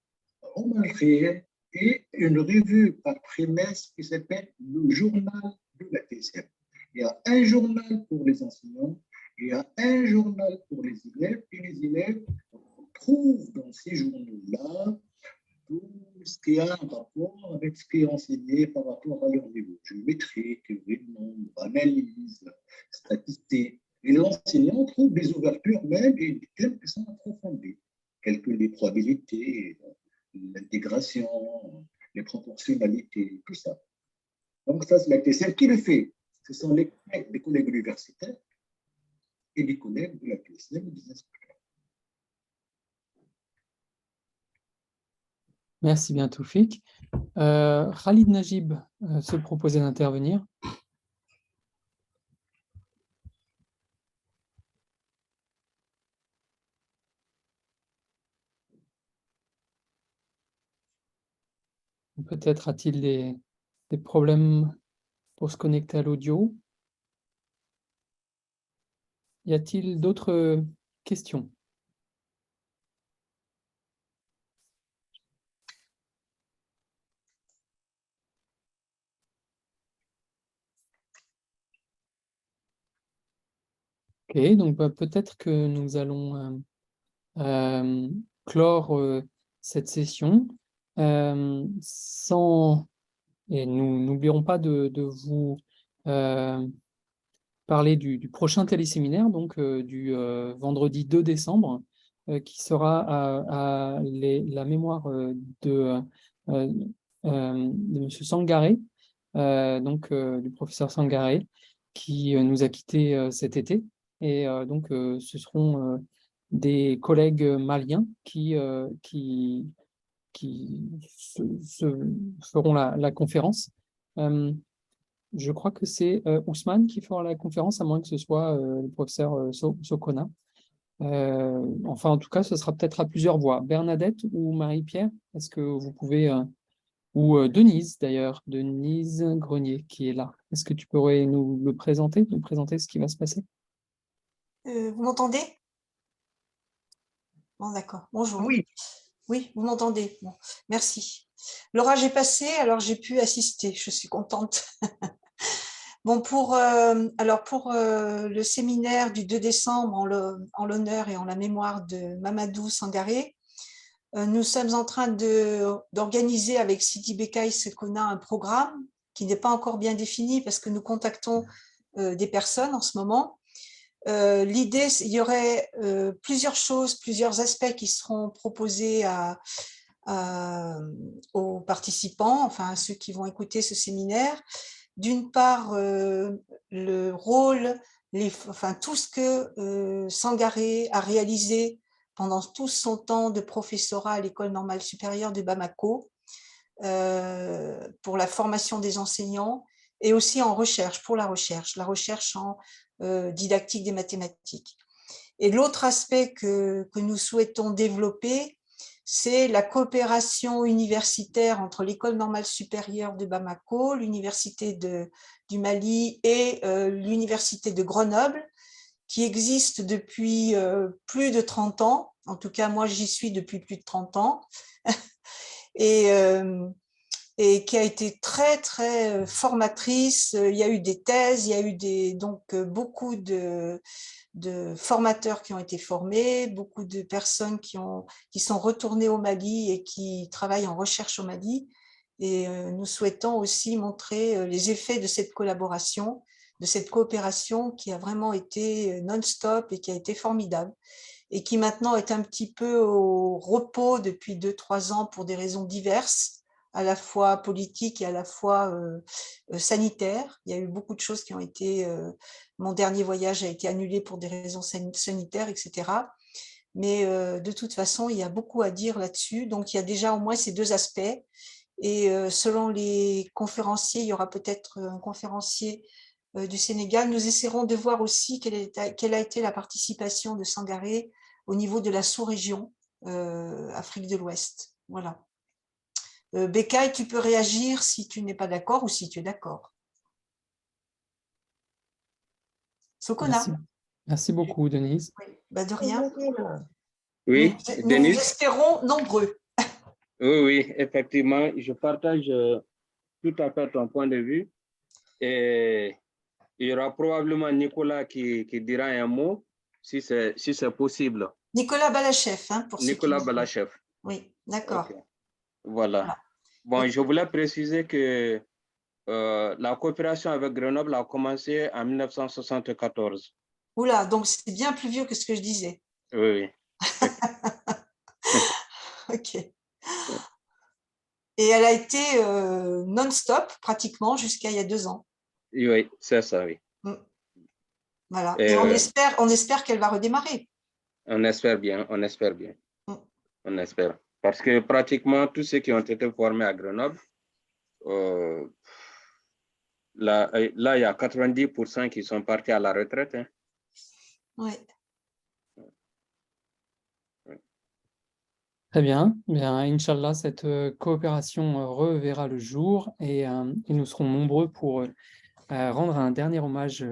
Oman Khir et une revue par trimestre qui s'appelle le journal de la TSM. Il y a un journal pour les enseignants, il y a un journal pour les élèves, et les élèves trouvent dans ces journaux-là tout ce qui a un rapport avec ce qui est enseigné par rapport à leur niveau géométrique, théorie de nombre, analyse, statistique. Et l'enseignant trouve des ouvertures même et des thèmes qui sont approfondis. Calcul des probabilités, l'intégration, les proportionnalités, tout ça. Donc ça, c'est la TSM qui le fait. Ce sont les collègues universitaires et les collègues de la TSM et des inspecteurs. Merci bien, Toufik. Khalid Najib se proposait d'intervenir. Peut-être a-t-il des problèmes pour se connecter à l'audio. Y a-t-il d'autres questions? Ok, donc peut-être que nous allons clore cette session et nous n'oublierons pas de vous parler du prochain téléséminaire, donc du vendredi 2 décembre, qui sera à la mémoire de M. Sangaré, du professeur Sangaré, qui nous a quittés cet été. Et donc, ce seront des collègues maliens qui feront la conférence. Je crois que c'est Ousmane qui fera la conférence, à moins que ce soit le professeur Sokona. Enfin, en tout cas, ce sera peut-être à plusieurs voix. Bernadette ou Marie-Pierre, est-ce que vous pouvez... ou Denise, d'ailleurs, Denise Grenier, qui est là. Est-ce que tu pourrais nous présenter ce qui va se passer? Vous m'entendez? Bon, d'accord. Bonjour. Oui. Oui, vous m'entendez. Bon, merci. L'orage est passé, alors j'ai pu assister. Je suis contente. Bon, pour le séminaire du 2 décembre en l'honneur et en la mémoire de Mamadou Sangaré, nous sommes en train d'organiser avec Sidi Bekay Sekona un programme qui n'est pas encore bien défini parce que nous contactons des personnes en ce moment. L'idée, il y aurait plusieurs choses, plusieurs aspects qui seront proposés aux participants, enfin à ceux qui vont écouter ce séminaire. D'une part, le rôle, tout ce que Sangaré a réalisé pendant tout son temps de professorat à l'École normale supérieure de Bamako pour la formation des enseignants et aussi en recherche, pour la recherche en didactique des mathématiques. Et l'autre aspect que nous souhaitons développer, c'est la coopération universitaire entre l'École normale supérieure de Bamako, l'Université du Mali et l'Université de Grenoble, qui existe depuis plus de 30 ans. En tout cas, moi, j'y suis depuis plus de 30 ans. Et qui a été très, très formatrice. Il y a eu des thèses, il y a eu donc beaucoup de formateurs qui ont été formés, beaucoup de personnes qui sont retournées au Mali et qui travaillent en recherche au Mali. Et nous souhaitons aussi montrer les effets de cette collaboration, de cette coopération qui a vraiment été non-stop et qui a été formidable et qui maintenant est un petit peu au repos depuis 2-3 ans pour des raisons diverses, à la fois politiques et à la fois sanitaires. Il y a eu beaucoup de choses qui ont été... mon dernier voyage a été annulé pour des raisons sanitaires, etc. Mais de toute façon, il y a beaucoup à dire là-dessus. Donc, il y a déjà au moins ces deux aspects. Et selon les conférenciers, il y aura peut-être un conférencier du Sénégal. Nous essaierons de voir aussi quelle a été la participation de Sangaré au niveau de la sous-région Afrique de l'Ouest. Voilà. Bécaye, tu peux réagir si tu n'es pas d'accord ou si tu es d'accord. Sokona. Merci beaucoup, Denise. Oui, bah de rien. Oui, Nous Denise. espérons nombreux. Oui, oui, effectivement, je partage tout à fait ton point de vue. Et il y aura probablement Nicolas qui dira un mot, si c'est possible. Nicolas Balachef, hein, pour Nicolas Balachef. Oui, d'accord. Okay. Voilà. Bon, je voulais préciser que la coopération avec Grenoble a commencé en 1974. Oula, donc c'est bien plus vieux que ce que je disais. Oui, oui. Ok. Et elle a été non-stop pratiquement jusqu'à il y a 2 ans. Oui, c'est ça, oui. Voilà. Et on espère qu'elle va redémarrer. On espère bien, on espère bien. On espère. Parce que pratiquement tous ceux qui ont été formés à Grenoble, là, il y a 90% qui sont partis à la retraite. Hein. Oui. Très bien. Bien, Inch'Allah, cette coopération reverra le jour et nous serons nombreux pour rendre un dernier hommage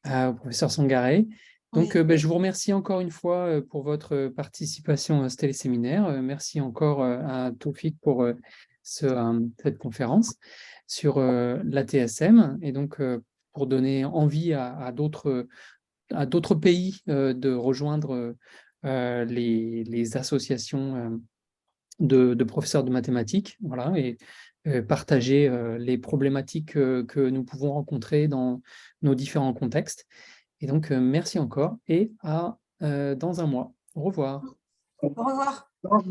au professeur Sangaré. Donc, Oui. je vous remercie encore une fois pour votre participation à ce téléséminaire. Merci encore à Taoufik pour cette conférence sur la TSM et donc pour donner envie à d'autres pays de rejoindre les associations de professeurs de mathématiques, voilà, et partager les problématiques que nous pouvons rencontrer dans nos différents contextes. Et donc, merci encore et à dans un mois. Au revoir. Au revoir.